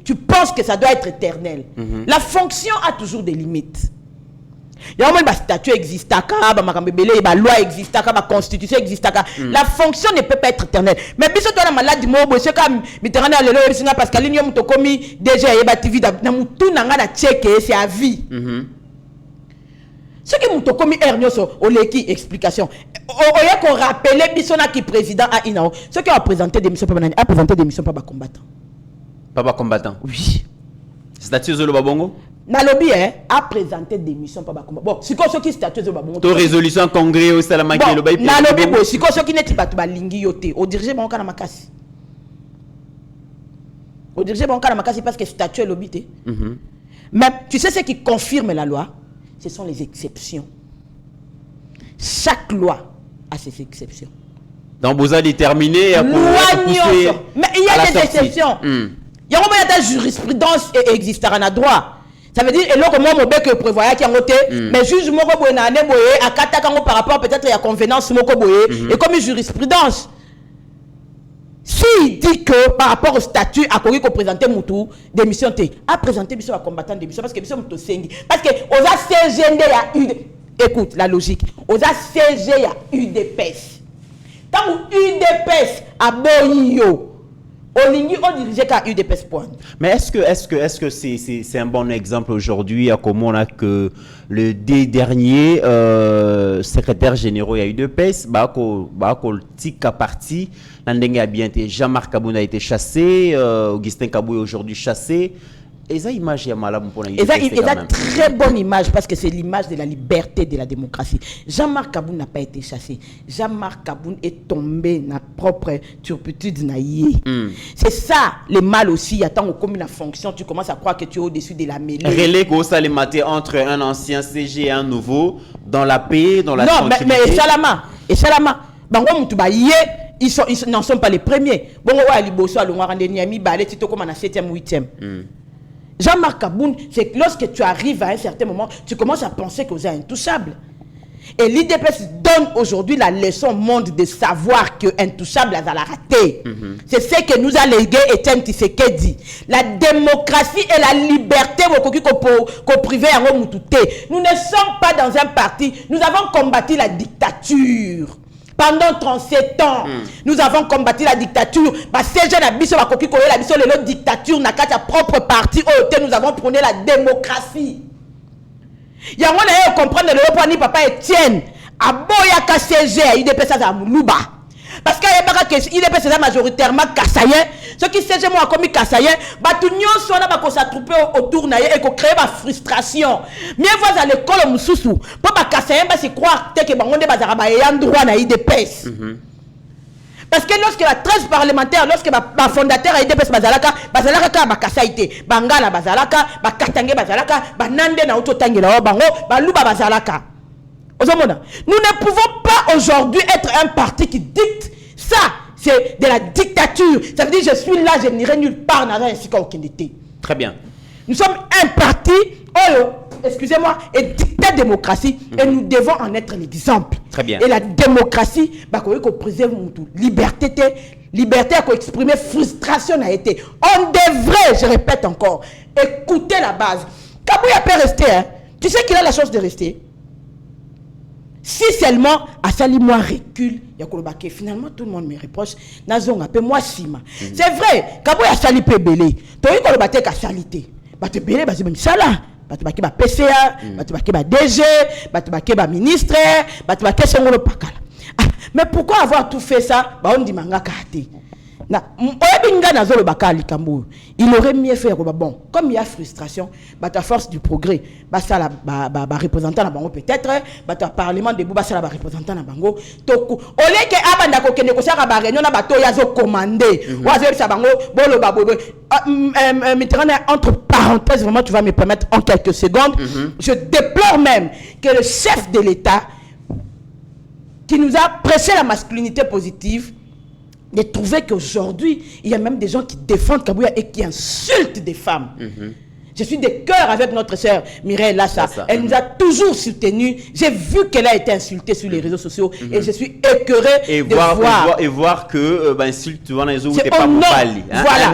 tu penses que ça doit être éternel. La fonction a toujours des limites. Il y a un statut existe, la loi existe, la constitution existe. La fonction ne peut pas être éternelle. Mais si tu as la maladie, c'est comme Mitterrand a le parce que l'union de commis déjà c'est à vie. Ce qui m'a commis Ernioso, Oleki, explication. Il y a qu'on rappelle Bissona qui président à Inao. Ce qui a présenté des missions a présenté des missions pas combattant. Pas combattant. Oui. Statut Zolo Babongo. Nalobi a présenté des missions pas combattant. Bon, c'est quoi ce qui statut Zolo Babongo. To résolution congrès au Salamaki le baï. Nalobi bon, c'est quoi ce qui n'est pas tout balingi yote. Au diriger mon kana makasi. Au dirigé bon Makasi parce que statut est l'obité. Mais tu sais ce qui confirme la loi? Ce sont les exceptions. Chaque loi a ses exceptions. Donc vous avez déterminé pour pousser. Mais il y a des exceptions. Il y a une jurisprudence et existera dans droit. Ça veut dire que moi mon bec prévoyait qu'il y a côté mais juge moi ko boyé ane boyé akata kango par rapport peut-être il y a convenance moko boyé et comme une jurisprudence. S'il dit que par rapport au statut à Kori ko présenter Moutou démission té a présenter biso à combattant démission parce que biso Moutou sengi parce que aux CGND il y a eu écoute la logique aux CG il y a eu des pèses. Tant où UDPS a boyo Olingi on dirige qu'à UDPS point. Mais est-ce que c'est un bon exemple aujourd'hui à comment on a que le dernier secrétaire général il y a UDPS bako tika parti l'andenge a bien été Jean-Marc Kaboun a été chassé Augustin Kabou est aujourd'hui chassé. Et ça image est malade pour et ça très bonne image parce que c'est l'image de la liberté de la démocratie. Jean-Marc Kaboun n'a pas été chassé. Jean-Marc Kaboun est tombé dans propre turpitude naïe. C'est ça le mal aussi. Attends, comme une fonction, tu commences à croire que tu es au-dessus de la mêlée. Relais que ça les maté entre un ancien CG et un nouveau dans la paix, dans la tranquillité. Non, mais Salama. Bango Moutoubaye, ils n'en sont pas les premiers. Bon, ouais, Liboso, Alongwa, Niami, Balé, Tito, comme on a 7e, 8e. Jean-Marc Kaboun, c'est que lorsque tu arrives à un certain moment, tu commences à penser que vous êtes intouchable. Et l'IDPS donne aujourd'hui la leçon au monde de savoir que intouchable a la raté. C'est ce que nous a légué Etienne Tshisekedi. La démocratie et la liberté qu'on privé à Romoutouté. Nous ne sommes pas dans un parti. Nous avons combattu la dictature. Pendant 37 ans, nous avons combattu la dictature. Ces jeunes habitants la dictature n'a qu'à sa propre parti. Nous avons prôné la démocratie. Il y a un comprendre le point papa Etienne. A boya CG, il dépêche à Moulouba. Parce qu'il est majoritairement kassayen. Ce qui CG moi comme kassayen, tout le monde soit s'attrouper autour et qu'on crée ma frustration. Mieux voir à l'école Moussoussou. Pour kassayen, c'est croire que on est un droit à IDPS. Parce que lorsque la 13 parlementaire, lorsque ma fondateur a IDPS Bazalaka ba kassaïté, Bangala Bazalaka, ba Katange Bazalaka, ba Nande na Ototange la Bango, ba Luba Bazalaka. Nous ne pouvons pas aujourd'hui être un parti qui dicte ça. C'est de la dictature. Ça veut dire je suis là, je n'irai nulle part dans un été. Très bien. Nous sommes un parti, excusez-moi, et dictat démocratie, et nous devons en être l'exemple. Très bien. Et la démocratie, qu'on préserve liberté, liberté à exprimer frustration a été. On devrait, je répète encore, écouter la base. Kabouya peut rester, hein. Tu sais qu'il a la chance de rester. Si seulement Assali moi recule, finalement tout le monde me reproche. Nazon appelle moi Sima. C'est vrai, Kabouya Assali peut belé. Toi il kolobate kasalite. Bate belé basi même sala. Bate baki ba PCA, bate baki ba DG, bate baki ba ministre, bate baki songolo pakala. Mais pourquoi avoir tout fait ça? Ba on dit manga kate. Il aurait mieux fait, bon, comme il y a frustration, à force du progrès, ça la représentant na bango peut-être, à parlement debout, ça la représentant na bango, toku. Au lieu que abanda ko kene ko saka ba réunion na bato yazo commander, wazo sa bango, bolo babobo. Entre parenthèses, vraiment tu vas me permettre en quelques secondes, je déplore même que le chef de l'État qui nous a prêché la masculinité positive de trouver qu'aujourd'hui, il y a même des gens qui défendent Kabouya et qui insultent des femmes. Je suis de cœur avec notre sœur Mireille Lassa. Elle nous a toujours soutenus. J'ai vu qu'elle a été insultée sur les réseaux sociaux et je suis écœuré de voir que insulte dans les autres, pas voilà.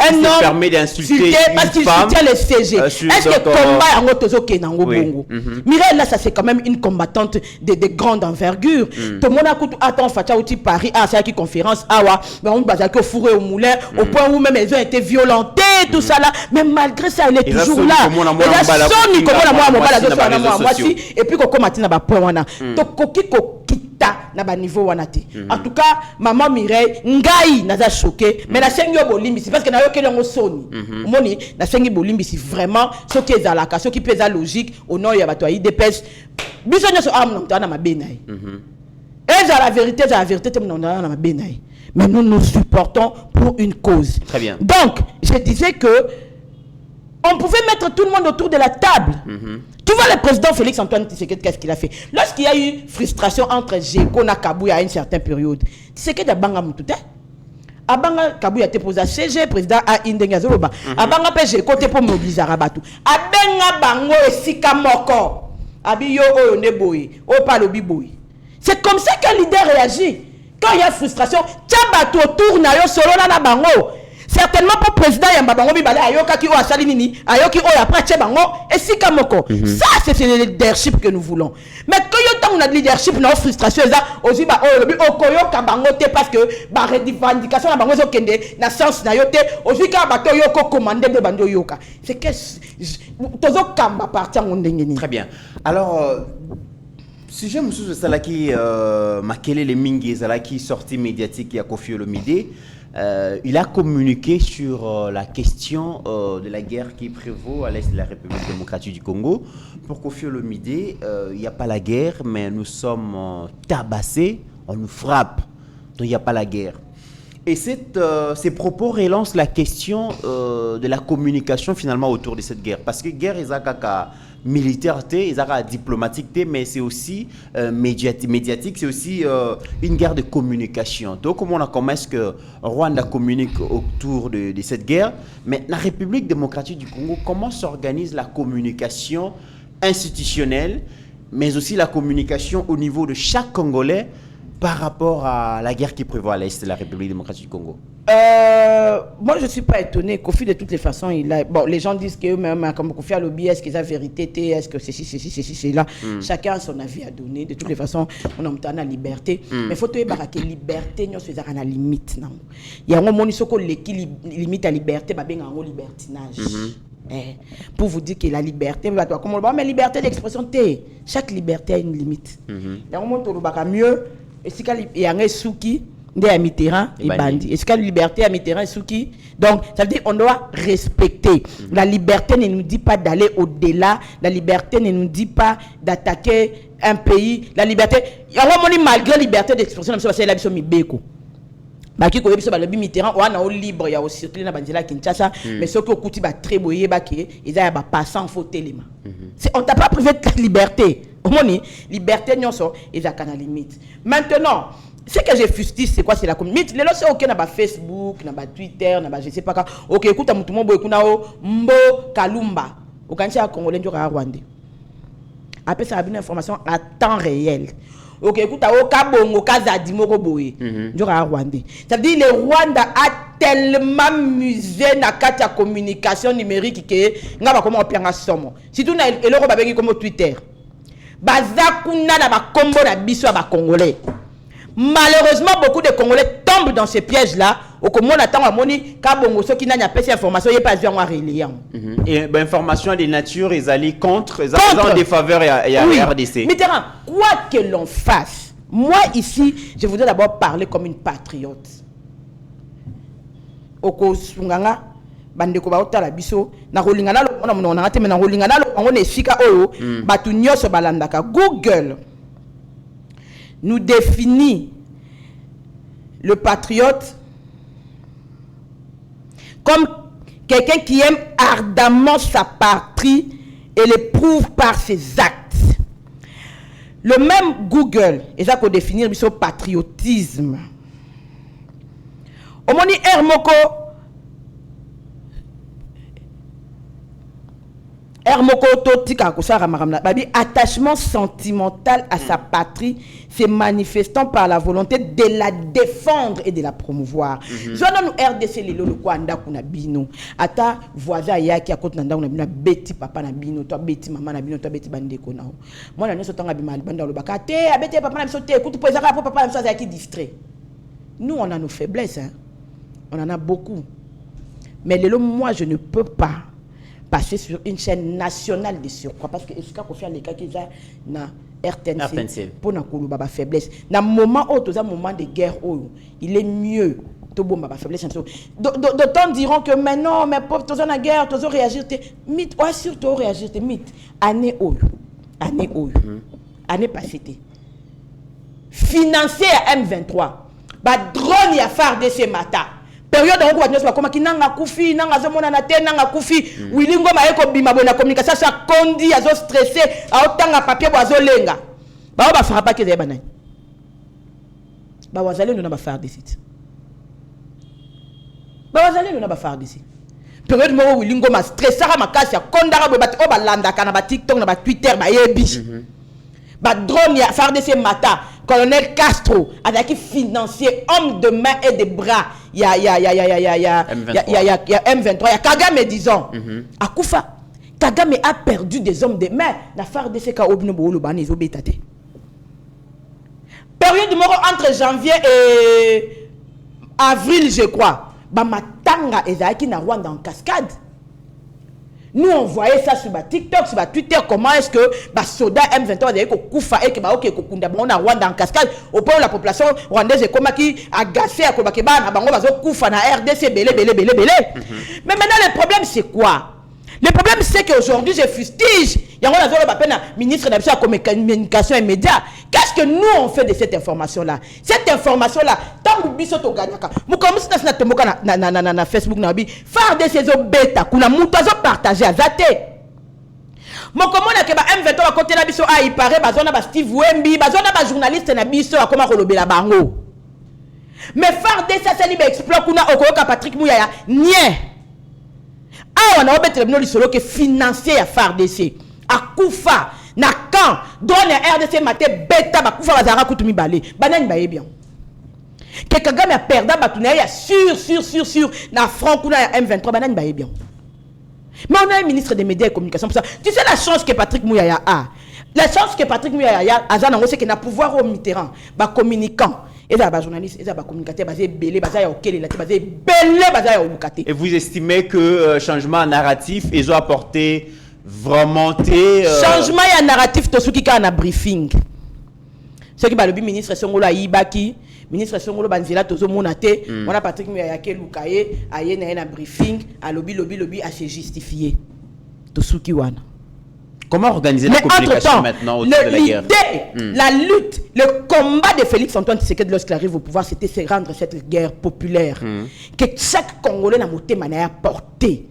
Un homme permet d'insulter parce qu'il soutient les CG. Est-ce que combat en Otozoke Nango Bongo? Mireille là, ça c'est quand même une combattante de grande envergure. Tout le monde a coûté attends Fatia Outi Paris à cette conférence on bazake au fourré au moulin au point où même elles ont été violentées tout ça là, mais malgré ça elle est toujours là. Elle a sonné comme la moi et puis qu'on matina ba point wana. To koki kokita na ba niveau wana te. En tout cas, maman Mireille ngai naza choqué mais la senyo bolimbi parce que na yo kelongo soni. Moni na sengi bolimbi si vraiment ce qui est zalaka, ce qui pèse logique au nom ya bato IDPS. Biso nyoso am non na mabena. Et la vérité te non na mabena. mais nous nous supportons pour une cause. Très bien. Donc, je disais que on pouvait mettre tout le monde autour de la table. Tu vois, le président Félix-Antoine Tshisekedi, qu'est-ce qu'il a fait? Lorsqu'il y a eu frustration entre GECO et Kabouya à une certaine période, Tshisekedi a banga moutoute. Abanga Kabouya te pose CG, président a Indenga Zoloba. Abanga pe GECO te pour mobiliser Rabatu. Abenga bango esika moko. Abi yo oyo ne boy, o palobi boy. C'est comme ça qu'un leader réagit. Quand il y a frustration, tchabato autour na yo solo na bango. Certainement pour le président Yamba Bango Bibale ayoka ki o asali nini, ayoki o après tchabango esika moko. Ça c'est le leadership que nous voulons. Mais quand on a leadership na frustration ça aussi ba o lobi o koyoka bango te parce que ba revendication na bango zo kende na sens na yo te aussi ka bato yo ko commander de bando yoka. C'est que tozo kamba partir ngondengeni. Très bien. Alors sujet monsieur Salaki Makele le Mingi Salaki sortie médiatique ya Koffi Olomide. Il a communiqué sur la question de la guerre qui prévaut à l'est de la République démocratique du Congo. Pour Koffi Olomide, il n'y a pas la guerre, mais nous sommes tabassés, on nous frappe, donc il n'y a pas la guerre. Et ces propos relancent la question de la communication finalement autour de cette guerre. Parce que guerre, ils ont militaire, ils ont diplomatique, mais c'est aussi médiatique, c'est aussi une guerre de communication. Donc comment est-ce que Rwanda communique autour de cette guerre? Mais la République démocratique du Congo, comment s'organise la communication institutionnelle, mais aussi la communication au niveau de chaque Congolais par rapport à la guerre qui prévoit à l'est de la République démocratique du Congo? Moi, je ne suis pas étonné. Kofi, de toutes les façons, il a... Bon, les gens disent qu'eux-mêmes, comme Kofi a lobby, est-ce qu'ils ont vérité, est-ce que c'est là. Chacun a son avis à donner. De toutes les façons, on a la liberté. Mais il faut que la liberté, nous sommes à la limite. Il y a un moment où qui limite la liberté, il y a un libertinage. Pour vous dire que la liberté, mais liberté d'expression, chaque liberté a une limite. Il y a un moment où on mieux, et si il y a un souki, à Mitterrand et Bandi. Est-ce que la liberté à Mitterrand et Souki? Donc, ça veut dire qu'on doit respecter. La liberté ne nous dit pas d'aller au-delà. La liberté ne nous dit pas d'attaquer un pays. La liberté, malgré la liberté d'expression, c'est la mission Mibeko. Baki ko yebiso ba lobi Mitterrand o na o libre ya o circuler na banzela Kinshasa mais ceux qui okuti ba très boyé ba ki ils a ba passant faut téléma. On t'a pas privé de ta liberté. Au moni liberté nyonso ils a kana limite. Maintenant ce que je fustise, c'est quoi? C'est la communauté. Les gens sont OK dans Facebook, dans Twitter, dans je sais pas quoi. OK, écoute, tout le monde est Mbo Kalumba. Au Canada, Congolais, au Rwandais. Après, ça a une information à temps réel. OK, écoute, au Kabongo, Kazadi, Moroboé, du Rwandais. Ça veut dire que le Rwanda a tellement musé dans la communication numérique que n'a pas comment on a somme. Si tu n'as le Rwanda comme Twitter, Bazakuna na ba combo na biso ba Congolais. Malheureusement, beaucoup de Congolais tombent dans ces pièges-là. Au comment on attend à Moni, Kabongo, ceux qui n'ont pas ces informations, il n'y a pas besoin de relayer. Et l'information des natures, ils allaient contre, ils ont des faveurs et à RDC. Mitterrand, quoi que l'on fasse, moi ici, je voudrais d'abord parler comme une patriote. Oko Sunganga, bandeko baotala biso, na rolingana lo, on a raté, mais na rolingana lo, on est fika oyo, batu nyoso balandaka. Google nous définit le patriote comme quelqu'un qui aime ardemment sa patrie et l'éprouve par ses actes. Le même Google, et ça qu'on définit le patriotisme. Au moni attachement sentimental à sa patrie se manifestant par la volonté de la défendre et de la promouvoir. Je nous RDC le Kwanda kuna bino ata voisin yaki akot nanda kuna bino beti papa na bino toi beti maman na bino toi beti bandeko na moi na nyoso tanga bimali banda lo bakate abeti papa na biso te écoute pour ezaka papa na biso yaki distrait. Nous on a nos faiblesses hein. On en a beaucoup. Mais moi je ne peux pas passer sur une chaîne nationale de surcroît parce que est-ce qu'on fait les cas qui na RTNC pour na koluba faiblesse na moment où tous un moment de guerre où il est mieux to bomba ba faiblesse d'autant diront que mais non mais pauvre tous en guerre tous réagir mythe ou surtout réagir mythe année passée financer à M23 ba drone ya FARDC mata période on ko nyos ba kinanga kufi nanga zomona na te nanga kufi wilingo ma eko bima bona communication sa kondi azo stressé a otanga papier bo azolenga ba ba fera pas que ba nani ba wazali ndo na ba FARDC ba wazali ndo na ba FARDC période mo wilingo ma stressara makasi ya kondara bo ba o ba landa kana ba TikTok na ba Twitter ba yebi ba drone ya FARDC mata colonel Castro avec financier homme de main et de bras ya M23 ya Kagame disons akufa Kagame a perdu des hommes de main na FARDC ka obino bo lo bani zo betate période moro entre janvier et avril je crois ba matanga ezaki na Rwanda en cascade. Nous on voyait ça sur TikTok, sur Twitter, comment est-ce que les soldats M23 d'ailleurs koufa et que ok kokunda on a Rwanda en cascade au point où la population rwandaise est comme qui agacée à kobake ba na bango bazo koufa na RDC belé. Mais maintenant le problème c'est quoi? Le problème c'est qu'aujourd'hui je fustige. Il y a un ministre de la communication et médias. Qu'est-ce que nous on fait de cette information-là? Cette information-là, tant que biso to gagnaka, mu comme si na tomoka na Facebook na bi, faire de ces bêta, kuna mutazo partager azate. Mo komona ke ba M23 ba côté na biso a il paraît bazona ba Steve Wembi, bazona ba journaliste na biso akoma kolobela bango. Mais faire de ça c'est libre exploit kuna okoyoka Patrick Muyaya nie. Ah on a obété le solo que financier à FARDC. Akufa na quand donne RDC maté bêta ba kufa bazara kutumi balé banani ba bien que Kagame a perdu batuna ya sur na front kuna M23 banani ba bien mais on a un ministre des médias et communication pour ça. Tu sais la chance que Patrick Muyaya a, la chance que Patrick Muyaya a azana c'est qu'il a pouvoir au Mitterrand ba communicant et là ba journaliste et là ba communicateur basé belé basé ya okele la basé belé basé ya olukate. Et vous estimez que changement narratif ils ont apporté vraiment changement ya narratif to suki ka na briefing ce qui ba le ministre Songolo Ayibaki ministre Songolo banzela tozo monate on a Patrick Muyaya ke lukaye aye na briefing a lobby à se justifier to suki wana. Comment organiser la communication maintenant autour de la guerre? La lutte, le combat de Félix Antoine Tshisekedi lorsqu'il arrive au pouvoir, c'était se rendre cette guerre populaire que chaque Congolais n'a monté manière porté.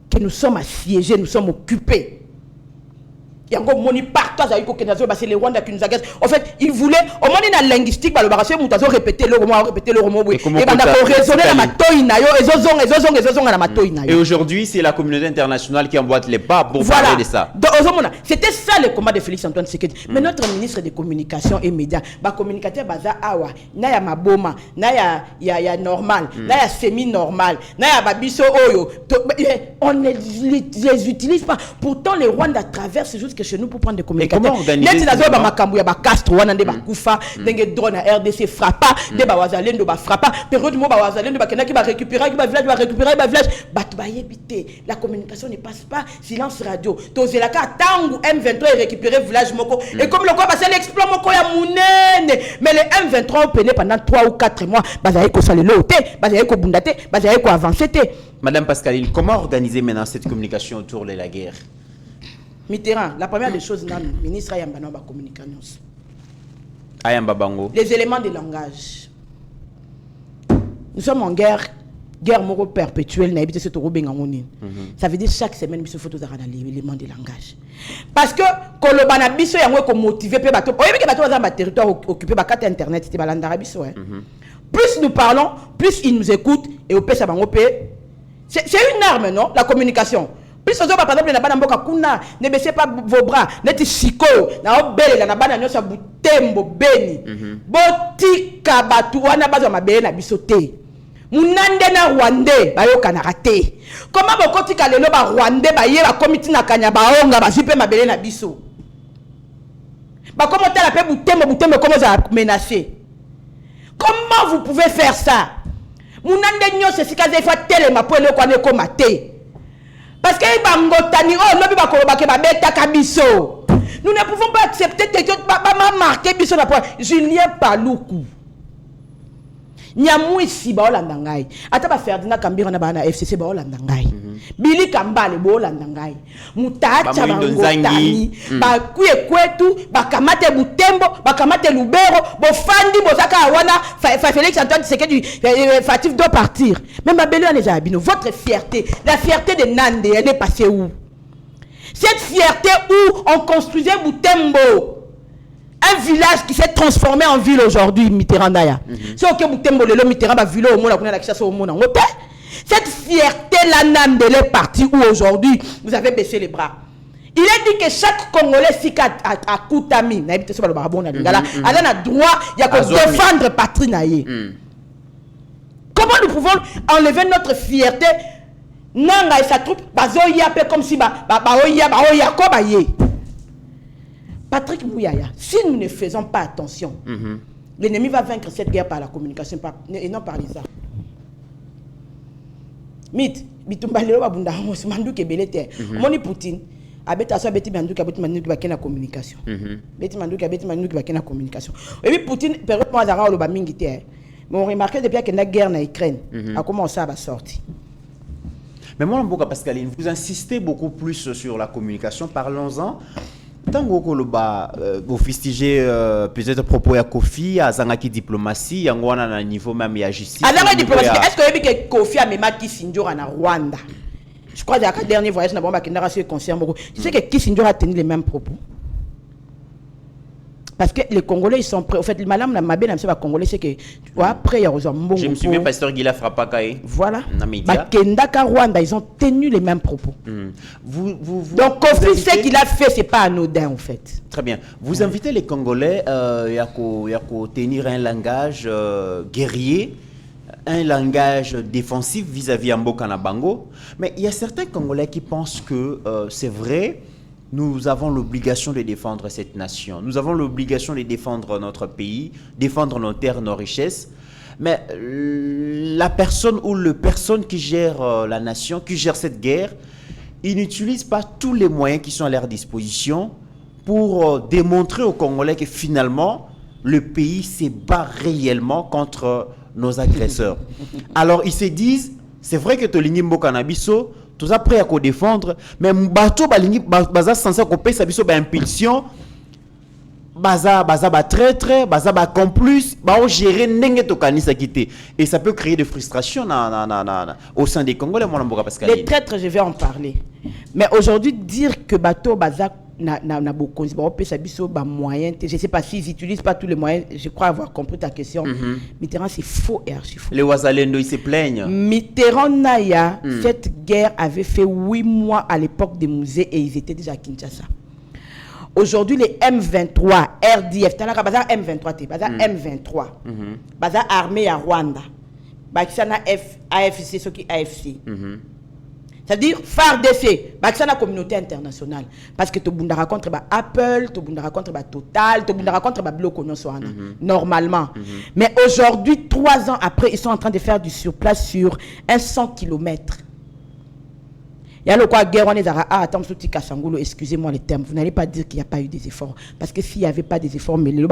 Que nous sommes assiégés, nous sommes occupés. Il y a encore moni partout c'est les Rwandais qui nous agressent. En fait, ils voulaient au moins dans la linguistique le barrage mutazo répéter le romo et raisonner la matoina yo ezozong na matoina. Et aujourd'hui, c'est la communauté internationale qui emboîte les pas pour parler de ça. C'était ça le combat de Félix Antoine Tshisekedi. Mais notre ministre de communication et médias, ba communicateur baza awa, na ya maboma, na ya normal, na ya semi normal, na ya babiso oyo. On ne les utilise pas. Pourtant les Rwandais traversent juste que chez nous pour prendre des communications. Et comment organiser Castro wana nde ba kufa ndenge drone na RDC frappa de ba wazalendo ba frappa période mo ba wazalendo ba kenaki ba récupérer ba village batu ba yebité la communication ne passe pas silence radio tozelaka tangu M23 récupérer village moko et comme le quoi c'est l'exploit moko ya munene mais les M23 pené pendant 3 ou 4 mois bazali ko salelo te bazali ko bundate bazali ko avancer te. Madame Pascaline, comment organiser maintenant cette communication autour de la guerre? Mitterrand, la première des choses, le ministre Ayamba n'a pas communiqué. Ayamba Bango. Les éléments de langage. Nous sommes en guerre moro perpétuelle. Ça veut dire chaque semaine, il faut les éléments de langage. Parce que quand le banabiso est motivé, le territoire occupé par Internet, c'était l'Andarabiso. Plus nous parlons, plus ils nous écoutent et au pays, c'est une arme, non? La communication. Plus par exemple na bana mboka kuna ne baissez pas vos bras neti siko na obele na bana nyosa butembo beni botika batu wana bazo mabele na bisote munande na Rwandais bayoka na raté comment bokotika lelo ba Rwandais baye ba komiti na kanya baonga bazipe mabele na biso ba comment la pe butembo comment ça menacer? Comment vous pouvez faire ça? Munande nyosa sikaze fa telema po le kwa ne komate. Parce que nous ne pouvons pas accepter que Julien Paloukou. Nyamwisi baolanda ngai. Ata ba Ferdinand Kambira na bana FCC baolanda ngai. Billy Kambale baolanda ngai. Mutacha bangotani. Ba kuye kwetu, ba kamate Butembo, ba kamate Lubero, bo fandi bozaka wana Félix Antoine Tshisekedi Fatif doit partir. Même Babelou les abino, votre fierté, la fierté de Nande, elle est passée où? Cette fierté où on construisait Butembo. Un village qui s'est transformé en ville aujourd'hui, Mitterrand Naya. C'est ok, Butembo, le Mitterrand va ville au monde, la chasse au monde. Cette fierté-là, Nande, elle est partie où aujourd'hui vous avez baissé les bras. Il a dit que chaque Congolais, si à Koutami, elle a droit, il y a que défendre patrie naïe. Comment nous pouvons enlever notre fierté? Nanga et sa troupe, comme si Patrick Mouyaya, si nous ne faisons pas attention, l'ennemi va vaincre cette guerre par la communication et non par les armes. Bitumbalero babunda manduke belete. Moni Poutine abeta so beti manduke bakena communication. Beti manduke bakena communication. Et puis Poutine période moi azara lo ba mingi te. Mais on remarque depuis que la guerre en Ukraine a commencé à sortir. Mais moi Mboka Pascaline, vous insistez beaucoup plus sur la communication, parlons-en. Tant que vous fustigez peut-être propos à Kofi, à Zangaki diplomatie, à un niveau même à justice. Alors la diplomatie, est-ce que vous avez que Kofi a même Kissinger en Rwanda? Je crois que le dernier voyage n'a pas été concerne beaucoup. Tu sais que Kissinger a tenu les mêmes propos. Parce que les Congolais ils sont prêts. En fait, madame la Mabé, la Congolais, c'est que après il y a bon. Je me souviens, pasteur Guilla Frappakaï. Voilà. Kendaka Rwanda, ils ont tenu les mêmes propos. Donc Kofi, ce qu'il a fait, c'est pas anodin en fait. Très bien. Vous invitez les Congolais à tenir un langage guerrier, un langage défensif vis-à-vis Mboka na Bango. Mais il y a certains Congolais qui pensent que c'est vrai. Nous avons l'obligation de défendre cette nation. Nous avons l'obligation de défendre notre pays, défendre nos terres, nos richesses. Mais la personne ou le personne qui gère la nation, qui gère cette guerre, il n'utilise pas tous les moyens qui sont à leur disposition pour démontrer aux Congolais que finalement, le pays se bat réellement contre nos agresseurs. Alors ils se disent, c'est vrai que Tolingi Mboka na biso, tout ça prêt à ko défendre, mais bato balingi baza censé ko pesa biso ba impulsion, baza ba traître, baza ba complice, ba o gérer ndenge to kanisa kité et ça peut créer des frustrations au sein des Congolais mon Mboka Pascal. Les traîtres, je vais en parler. Mais aujourd'hui dire que bato baza na beaucoup moyens, je ne sais pas s'ils n'utilisent pas tous les moyens, je crois avoir compris ta question. Mitterrand, c'est faux et archi faux. Les Ouazalendo, ils se plaignent. Mitterrand Naya, cette guerre avait fait 8 mois à l'époque des musées et ils étaient déjà à Kinshasa. Aujourd'hui, les M23, RDF, Tanaka Baza M23, Baza M23, Baza armée à Rwanda, Baza AFC, ce qui est AFC. C'est-à-dire FARDC, c'est la communauté internationale. Parce que tu as contre Apple, tu as contre Total, tu as contre Bloco, normalement. Mais aujourd'hui, 3 ans après, ils sont en train de faire du surplace sur 100 km. Il y a le quoi guerre, on est à attends, excusez-moi les termes, vous n'allez pas dire qu'il n'y a pas eu des efforts. Parce que s'il n'y avait pas des efforts, mais le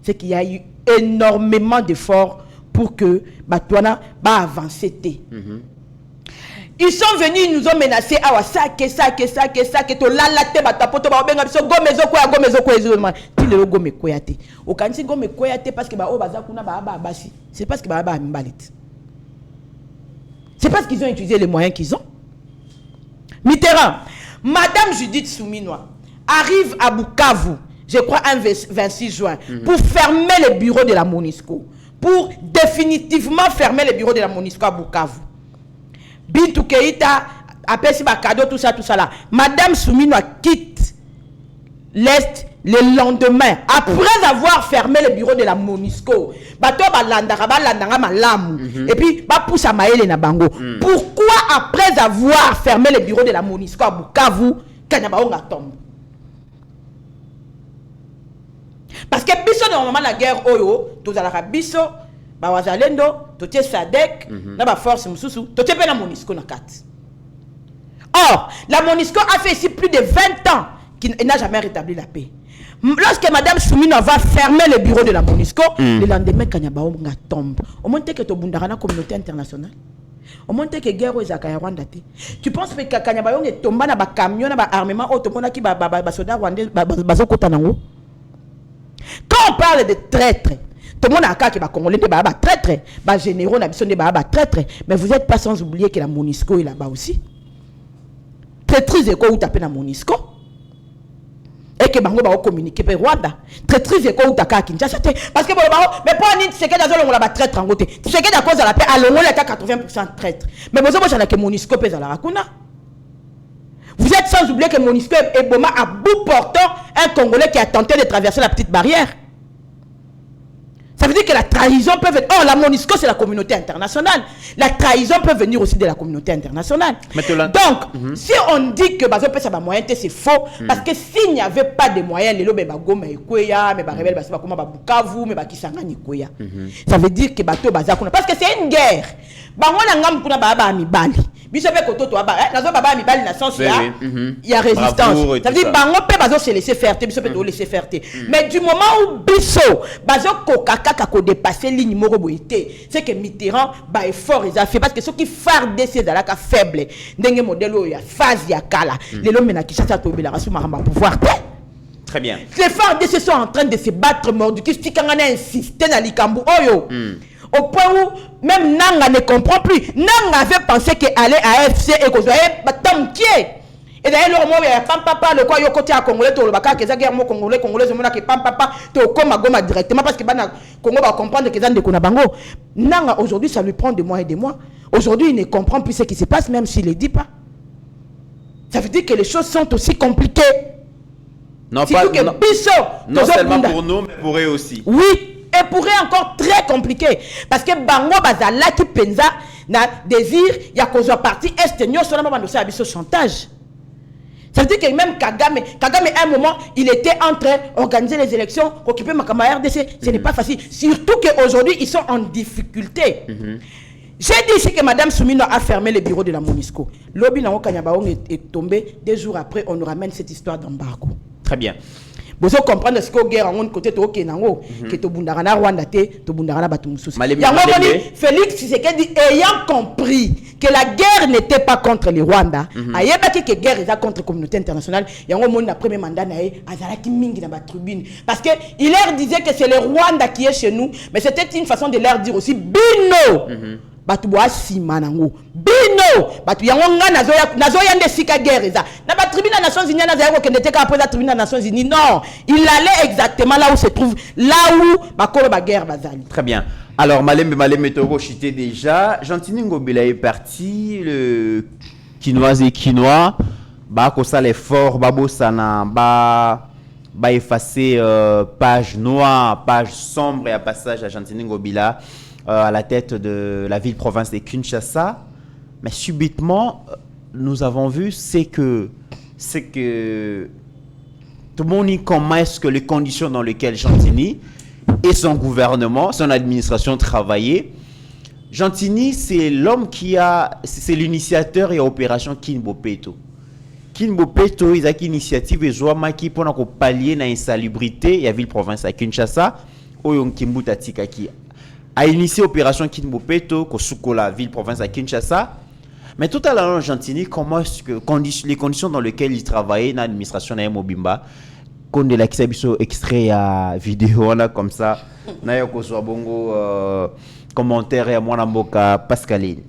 c'est qu'il y a eu énormément d'efforts pour que Batouana avance. Ils sont venus, ils nous ont menacés. Ah, ça, que to la te batapoto ba benga biso gomezo ko ti le gome koyate. O kanisi gome koyate parce que ba o baza kuna ba basi. C'est parce que ba mbalit. C'est parce qu'ils ont utilisé les moyens qu'ils ont. Mitterrand, Madame Judith Souminois arrive à Bukavu, je crois un 26 juin, pour fermer les bureaux de la MONUSCO. Pour définitivement fermer les bureaux de la MONUSCO à Bukavu. Bintou Keïta, Apesi Bakado, tout ça là. Madame Souminois quitte l'Est le lendemain, après avoir fermé le bureau de la MONUSCO. Bato balandanga malamu. Et puis, ba pousse à Maëlle na bango. Pourquoi après avoir fermé le bureau de la MONUSCO à Bukavu, Kanyabaonga tombe? Parce que biso normalement la guerre oyo tous ala biso ba wazalendo totie Sadek na ba force mususu totie pe na MONUSCO na 4. Or la MONUSCO a fait ici plus de 20 ans qui n'a jamais rétabli la paix. Lorsque Madame Soumino va fermer le bureau de la MONUSCO, le lendemain, Kanyabao tombe. Au moins que tu as la communauté internationale. Au moins que guerre aux Rwanda. Tu penses que Kanyabao est tombé dans un camion, dans un armement, qui va soldats rwandais, quand on parle de traîtres, tout le monde a qui va congolais des traîtres, les généraux n'habituent des traîtres, mais vous n'êtes pas sans oublier que la MONUSCO est là-bas aussi. Traîtrise est quoi où tapez la MONUSCO? Et que bango ba communiquer pe Rwanda. Traîtrise est quoi où taka Kinshasa parce que mais pas ni c'est que dans on la traître en côté. C'est que à cause de la paix à l'ongo la 80% traître. Mais vous avez que MONUSCO pèse à la rakuna. Vous êtes sans oublier que MONUSCO est Boma à bout portant un Congolais qui a tenté de traverser la petite barrière. Ça veut dire que la trahison peut venir. Oh, la MONUSCO, c'est la communauté internationale. La trahison peut venir aussi de la communauté internationale. Donc, si on dit que ça va moyen, c'est faux. Parce que s'il n'y avait pas de moyens, les lobes Goma et Koya, mais rebelle, comment Bukavu, mais Kisangani Koya. Ça veut dire que bateau bazakuna. Parce que c'est une guerre. On a ngam kuna baba mibali. Bisobe koto to aba. Nazo baba mibali na sens il y a résistance. Ça veut dire bango pe bazo se laisser faire, bisobe to laisser faire. Mais du moment où biso bazo kokaka kako dépasser ligne moko boité, c'est que Mitterrand ba effort ils a fait parce que ceux qui fardent ces alaka faible ndenge modèle ya phase ya kala. Les lomé na Kinshasa to bila rasu maramba pouvoir. Très bien. Les FARDC sont en train de se battre mordu qui stikangana insister na likambu oyo. Au point où même Nanga ne comprend plus. Nanga avait pensé qu'aller à FC et qu'on soit et d'ailleurs, le mot est papa, le quoi, yo côté à Congolais, tout le baka, que ça guerre, mon Congolais, Congolais, mon qui papa, to comme à Goma directement parce que Congo va comprendre que ça ne Konabango. Nanga, aujourd'hui, ça lui prend des mois et des mois. Aujourd'hui, il ne comprend plus ce qui se passe, même s'il ne le dit pas. Ça veut dire que les choses sont aussi compliquées. Non, pas, non seulement pour nous, mais pour eux aussi. Oui. Et pourrait encore très compliqué parce que bango bazala qui penza na désir il y a cause parti est nyo solo mama dossier abiso chantage. Ça veut dire que même Kagame à un moment il était en train d'organiser les élections occuper ma camarade RDC, ce n'est pas facile, surtout qu'aujourd'hui ils sont en difficulté. J'ai dit ici que Madame Soumino a fermé le bureau de la MONUSCO. Lobby Nango Kanyabaong est tombé 2 jours après, on nous ramène cette histoire d'embargo. Très bien. Vous comprenez ce que guerre en côté to Kenango que to bundarana Rwanda to bundarana Batumususi. Félix Tshisekedi ayant compris que la guerre n'était pas contre les Rwandais, ayebaki que guerre est contre la communauté internationale, yango mon na premier mandat naé azalaki mingi na ba tribune parce que il leur disait que c'est le Rwanda qui est chez nous, mais c'était une façon de leur dire aussi bino. Batu boa sima nango bino batu yango nga nazoya nde sika guerre eza na ba tribune des Nations Unies na zaiko kendete ka après la tribune des Nations Unies. Non, il allait exactement là où se trouve là où bakolo ba guerre bazali. Très bien. Alors Malembe Toro chité déjà, Gentini Ngobila est parti, le Quinois et Quinois ba ko ça l'effort babo sana ba effacer page noire, page sombre et à passage à Gentini Ngobila à la tête de la ville-province de Kinshasa. Mais subitement, nous avons vu, c'est que tout le monde dit comment est-ce que les conditions dans lesquelles Gentini et son gouvernement, son administration travaillaient. Gentini, c'est l'homme c'est l'initiateur et opération Kinbopeto. Kinbopeto, il a une initiative et Zoamaki pour pallier l'insalubrité et la ville-province à Kinshasa, Oyon Kimbuta Tikaki. A initié l'opération Kinbopeto, la ville-province à Kinshasa. Mais tout à l'heure, Gentini, comment est-ce que les conditions dans lesquelles il travaillait dans l'administration de Mobimba, qu'on de l'accès extrait à vidéo là comme ça, n'a pas de bongo commentaire et à moi Pascaline.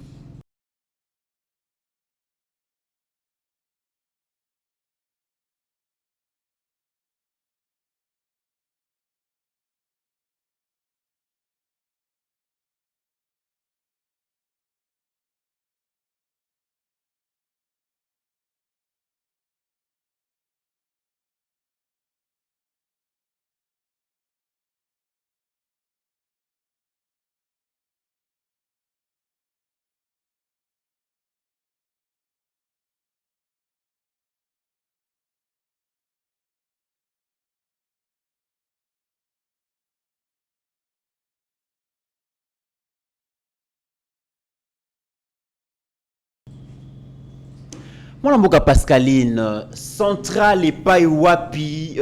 Mon amboka Pascaline, centrale et pas wapi,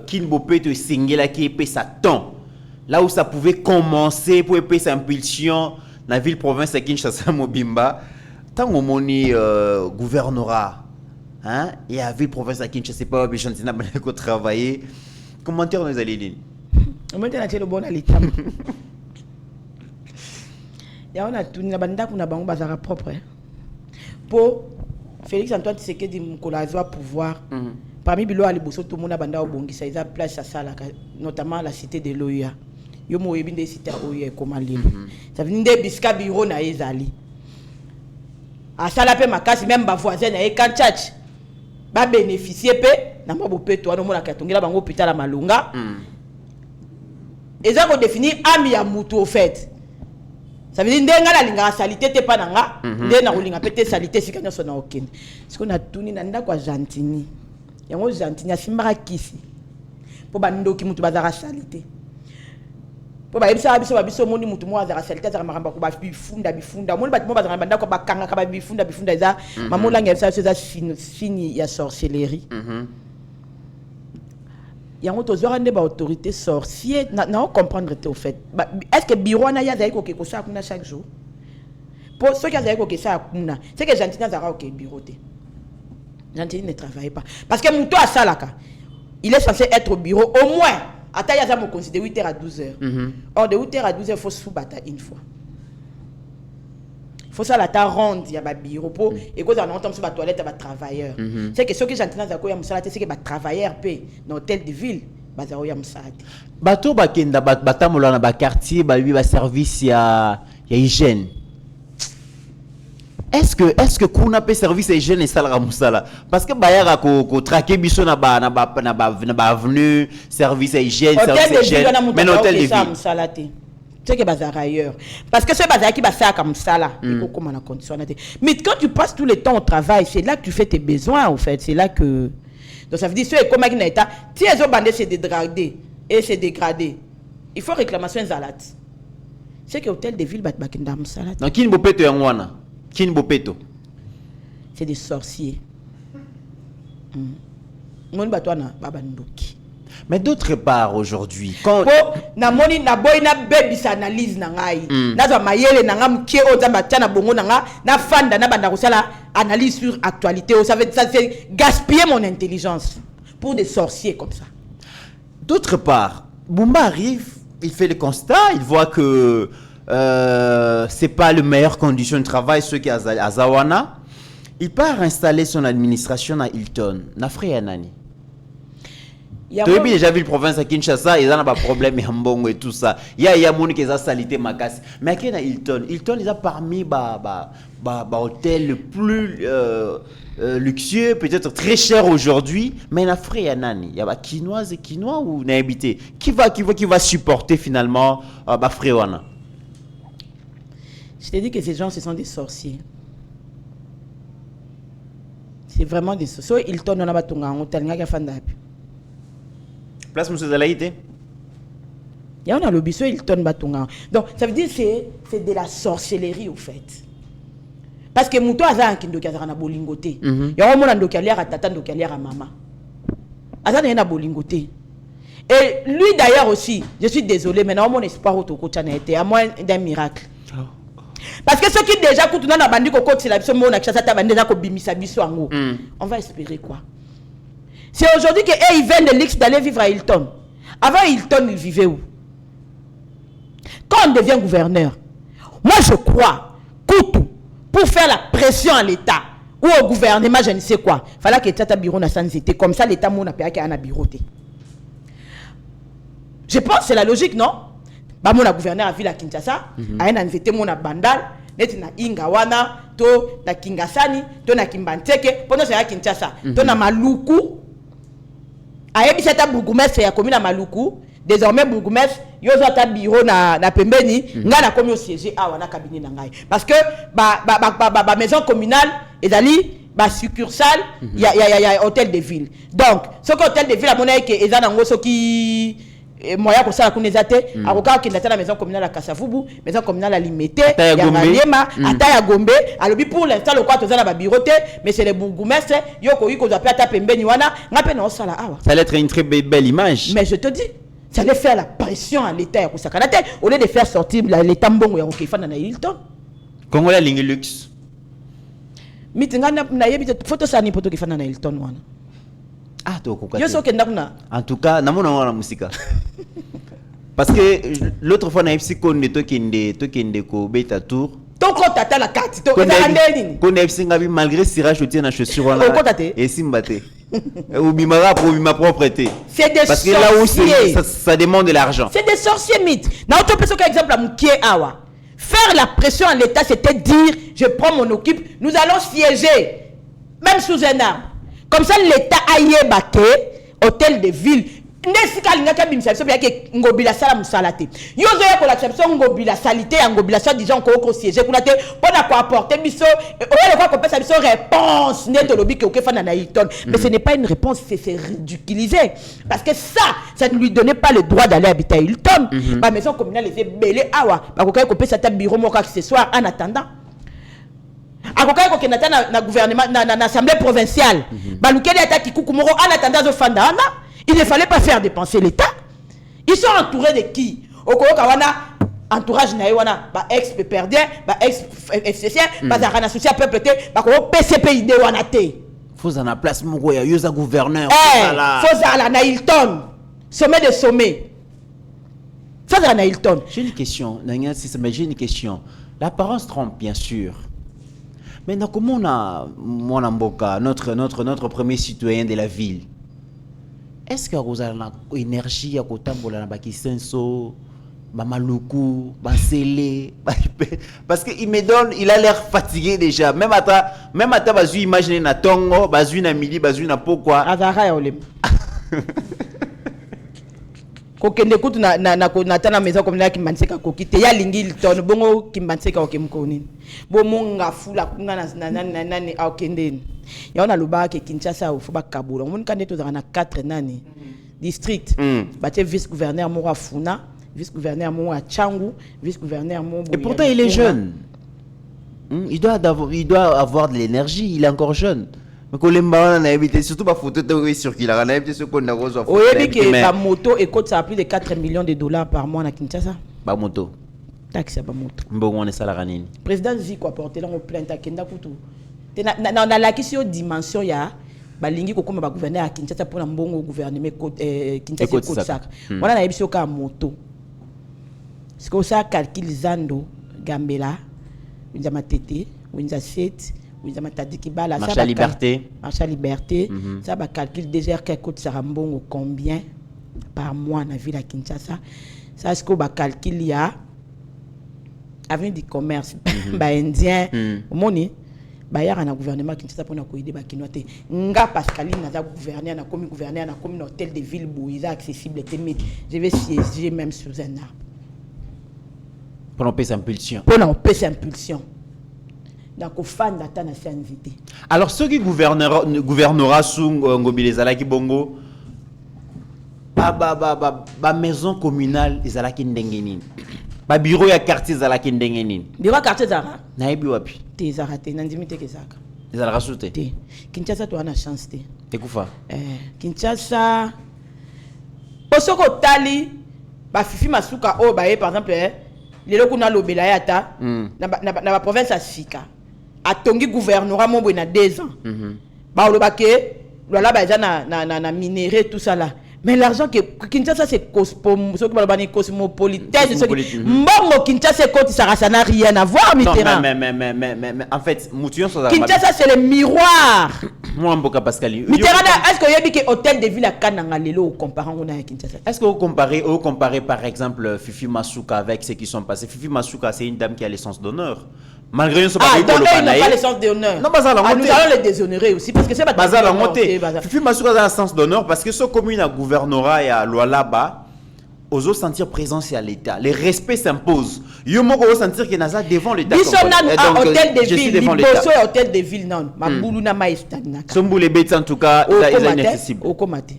Kinbopé te singela qui épée sa temps. Là où ça pouvait commencer pour épée sa impulsion, dans la ville-province de Kinshasa Mobimba, tant qu'on moni gouvernorat, hein, et à ville-province de Kinshasa, c'est pas obligé de travailler. Commentaire dans les alliés. On met le bon à l'état. Et on a tout na banda kuna bango bazara propre. Pour Félix Antoine Tshisekedi Mukolazo pouvoir. Parmi bilo ali boso tout monde banda obongisa isa place à sala notamment la cité de l'OUA. Yo mo yebinde cité OUA comme lilo. Ça veut dire biska bureau na ezali. A sala pe makasi même ba voisin na ekanchach. Ba bénéficier pe na mabo pe to no mona katongela bango hôpital à Malunga. Et ça qu'on définit ami ya mutu au fait. Ça veut dire ndenga la linga salité te pananga, ndenga ulinga pete salité sikanya sona okende. Ce qu'on a tuni na ndako Argentine. Yango Argentine simbara kisi. Po bandoki mutu bazara salité. Po ba yebisa biso moni mutu mo azara salité azara maramba ko ba bifunda. Moni ba bazara banda ko bakanga ka ba bifunda za mamola ngesa ça fini ya sorcellerie. Yango tozora nde ba autorité sorcier na comprendre au fait est-ce que bureau na ya zaiko ke ko sa kuna chaque jour pour ceux qui a zaiko ke sa kuna c'est que Gentine zara au bureau te Gentine ne travaille pas parce que muto a salaka il est censé être au bureau au moins ata ya za mo considérer 8h à 12h or de 8h à 12h faut sous bata une fois faut ça la ta ronde ya ba bureau pour et cause on entend sur ba toilette ba travailleur c'est que ceux qui Gentine zako ya musala c'est que ba travailleur pe dans hôtel de ville bazaro ya musala bato bakenda batamola na ba quartier ba lui ba service ya hygiène. Est-ce que kuna pe service hygiène et sala musala parce que bayara ko traquer biso na ba avenue service hygiène service hygiène mais hôtel de ville c'est que bazar ailleurs parce que ce bazar qui basa comme ça là il faut comment la condition mais quand tu passes tout le temps au travail c'est là que tu fais tes besoins en fait c'est là que donc ça veut dire ce comme qui n'état si les autres bandés c'est dégradé et c'est dégradé il faut réclamation zalat c'est que hôtel de ville bat bakindam salat donc kin bopeto yangwana kin bopeto c'est des sorciers mon batwana babandoki. Mais d'autre part aujourd'hui quand na moni na boy na baby sa analyse na ngai na za mayele na ngam ki o za matana bongo na nga na fanda na banda ko sala analyse sur actualité ça fait gaspiller mon intelligence pour des sorciers comme ça. D'autre part Bumba arrive, il fait le constat, il voit que c'est pas les meilleures conditions de travail ceux qui à Zawana. Il part installer son administration à Hilton na frère nani. Tu as déjà vu la province à Kinshasa, ils ont pas problème et tout ça. Il y a mon qui a salité magas. Mais à Hilton, ils ont parmi hôtel le plus luxueux, peut-être très cher aujourd'hui, mais na frère nani, il y a quinoise et quinois ou n'a habité. Qui va supporter finalement frère wana? Je te dis que ces gens ce sont des sorciers. C'est vraiment des sorciers. Hilton on a pas tonga hôtel nga fanda. Place Monsieur Zalaïté. Il y a un lobby sur Hilton Batunga. Donc ça veut dire c'est de la sorcellerie au fait. Parce que Mouto Azan qui ndoki azana bolingoté. Il y a un monde ndoki alia tata ndoki alia maman. Azan na bolingoté. Et lui d'ailleurs aussi, je suis désolé mais non mon espoir au toko tchana était à moins d'un miracle. Parce que ceux qui déjà coûtent na bandi ko côté la biso mo na kisa ta bandi déjà ko bimisa biso ango. On va espérer quoi? C'est aujourd'hui qu'ils viennent de l'X d'aller vivre à Hilton. Avant Hilton, ils vivaient où? Quand on devient gouverneur, moi je crois, pour faire la pression à l'État ou au gouvernement, je ne sais quoi, il fallait que l'État bureau n'a sans été. Comme ça, l'État n'a pas un bureau. Je pense que c'est la logique, non? Bah, mon gouverneur a vu la Kinshasa, a un invité mon bandal, net na Ingawana, to na Kingasani, to na Kimbanteke, pendant c'est à Kinshasa, to na Maluku. Ayebi seta bourgmestre ya commune à Maluku désormais bourgmestre yozo ta bureau na pembeni nga na komi au siège awa na cabinet na ngai parce que ba maison communale ezali ba succursale ya hôtel de ville donc ce que hôtel de ville a monnaie que eza nango soki moya ko sala kuneza te akoka ki ndata la maison communale à Kassavubu maison communale à Limité ya Ngaliema ata ya Gombe alobi pour l'instant le quoi tozana ba bureau te mais c'est le bourgmestre yoko yiko za pata pembeni wana ngape na osala awa ça allait être une très belle image mais je te dis ça allait faire la pression à l'état ya kusakana te au lieu de faire sortir l'état mbongo ya kokifana na Hilton Congolais lingi luxe mitinga na yebi photo sani poto kifana na Hilton wana ah to kokate yo sokenda kuna en tout cas namona wana musika parce que l'autre fois na FC konde to kende ko beta tour toko tata la carte to ndeni konde FC ngabi malgré cirage otie na chaussure wana et simbate ou bimara pour ma propreté c'est des parce que là où ça demande de l'argent c'est des sorciers mythes na autre personne par exemple à Mukie awa faire la pression à l'état c'était dire je prends mon équipe nous allons siéger même sous un arbre comme ça l'état a yebake hôtel de ville nesika lingaka bimisa biso biaki ngobila sala musalate yozo ya kola chapso ngobila salite ya ngobila sa disons ko siéger kuna te pona ko apporter biso o le ko pesa biso réponse neto lobi ke okefana na Hilton mais ce n'est pas une réponse c'est ridiculisé parce que ça ne lui donnait pas le droit d'aller habiter à Hilton ba maison communale était belé awa ba ko ko pesa ta bureau moko accessoire en attendant akokai ko kenata na gouvernement na assemblée provinciale balukeli ata kikuku moko en attendant zo fanda il ne fallait pas faire dépenser l'état ils sont entourés de qui okoyoka wana entourage na wana ba ex perdien ba ex FCC ba zakana souci peuple te ba ko PCP idée wana te faut en place moko ya yoza gouverneur faut ala na Hilton sommet de sommet faut ala na Hilton. J'ai une question j'ai une question l'apparence trompe bien sûr. Maintenant, comment on a Mwana Mboka, notre premier citoyen de la ville, est-ce que vous avez l'énergie à côté de Bakisenso, Bamaluku, Basele, parce qu'il a l'air fatigué déjà. Même à bazu imaginer na Tongo, bazu na midi, bazu na pourquoi. Azara ya olem. Kokende kutu na tana maison comme na Kimbanseka kokite ya lingi Hilton bongo Kimbanseka okemkoni bomo ngafula kunga na nani akendeni ya ona luba ke Kinshasa au foba kabula on kande to na 4 nani district baté vice gouverneur mo afuna vice gouverneur mo a Changu vice gouverneur mo et pourtant il est jeune il doit avoir de l'énergie il est encore jeune. Mais quand les gens na évité surtout pas photo de circuler on a évité ce qu'on a reçu photo oui que la moto écoute ça plus de 4 millions de dollars par mois na Kinshasa ba moto taxi ba moto mbongo on salaire nini président Ziko apporter là on plainte kenda kutu na la question dimension ya balingi ko koma ba gouverneur à Kinshasa pour na mbongo gouvernement Kinshasa ko saka wana na ebisi ka moto ce que ça calcul zando Gambela Winza Tete Winza 7 Marche à liberté. Marche à liberté. Ça va calculer déjà quel coûte ça rembongo combien par mois dans la ville à Kinshasa. Ça ce qu'on va calculer il y a avenue du commerce ba indien moni ba ya na gouvernement Kinshasa pour na ko aider ba kinote nga Pascaline na gouverner na comme gouverner na comme hôtel de ville bouiza accessible je vais siéger même sur un arbre pour on payer impulsion donc fan data na s'est invité. Alors ceux qui gouvernera sous Ngobilezala ki bongo ba maison communale ezala ki ndengeni ba bureau ya quartier ezala ki ndengeni bureau quartier zara na ebi wapi te zara te na ndimite ke zaka ezala rasute te Kinshasa to ana chance te ekufa Kinshasa osoko tali ba fifi masuka o ba par exemple lelo kuna lobela yata na ba province à Sika atongi gouvernorat mo na 2 ans ba olobake lola ba na minerai tout ça là mais l'argent que Kinshasa c'est cosmopolitain mbongo Kinshasa côté ça n'a rien à voir Mitterrand mais en fait Moutillon Kinshasa c'est le miroir moi Mboka Pascal Mitterrand est-ce que yebi que hôtel de ville à Kananga lelo comparant on a Kinshasa est-ce que vous comparez par exemple Fifi Masuka avec ceux qui sont passés Fifi Masuka c'est une dame qui a l'essence d'honneur malgré nous pas l'essence d'honneur non nous allons les déshonorer aussi parce que c'est pas Fifi Masuka a l'essence d'honneur parce que ce commune à gouvernorat et à Lualaba aux sentir présence à l'État le respect s'impose yo moko sentir que naza devant l'État donc hôtel de ville liboso hôtel de ville non mabulu na maestagna sombule bête en tout cas ils inaccessible au komate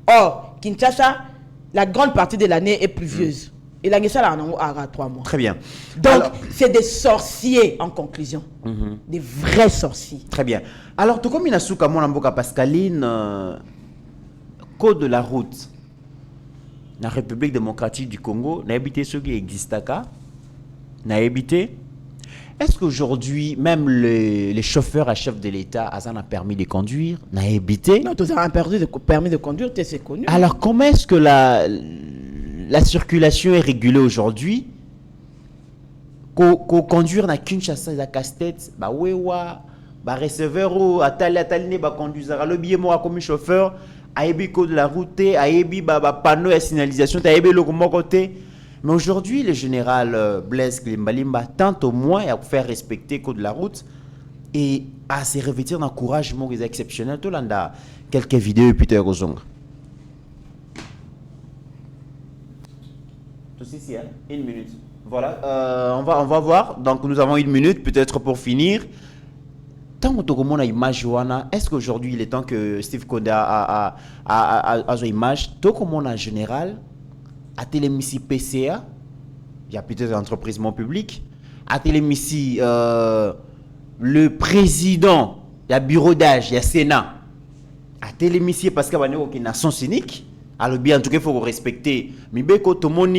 oh Kinshasa la grande partie de l'année est pluvieuse. Et la Guessa a 3 mois. Très bien. Donc, Alors, c'est des sorciers en conclusion. Des vrais sorciers. très bien. Alors, tout comme Inasuka Mboka Pascaline, code de la route, la République démocratique du Congo, n'a habité ceux qui existent à n'a habité. Est-ce qu'aujourd'hui, même les chauffeurs à chef de l'État, ont un permis de conduire, n'a habité? Non, tu as un permis de conduire, c'est connu. Alors, comment est-ce que la circulation est régulée aujourd'hui? Qu'on conduire na Kinshasa à casse-tête, bah wewa, bah receveur ou atali bah conduire le billet moi comme chauffeur, aébi code de la route, aébi bah panneau de signalisation, aébi le côté. Mais aujourd'hui, le général Blaise Klimbalimba tente au moins à faire respecter le code de la route et à se revêtir d'encouragement exceptionnel. Tout le monde quelques vidéos et Peter Ozong. Tout ceci, hein? 1 minute. Voilà, on va voir. Donc nous avons 1 minute peut-être pour finir. Tant que tout le monde a image, est-ce qu'aujourd'hui il est temps que Steve Koda a une image? Tout le monde en général, à Télémissi PCA, il y a peut-être l'entreprise mon public, à Télémissi le président, il y a bureau d'âge, il y a Sénat, à Télémissi parce qu'il y a une nation cynique, alors bien en tout cas il faut respecter, mais quand tout le monde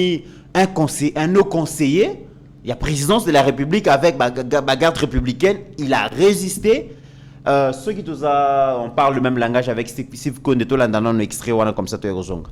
un haut conseiller, il y a présidence de la République avec la garde républicaine, il a résisté. Ceux qui on parle le même langage avec Steve Konde, tout là dans un extrait comme ça, tu es Rozong.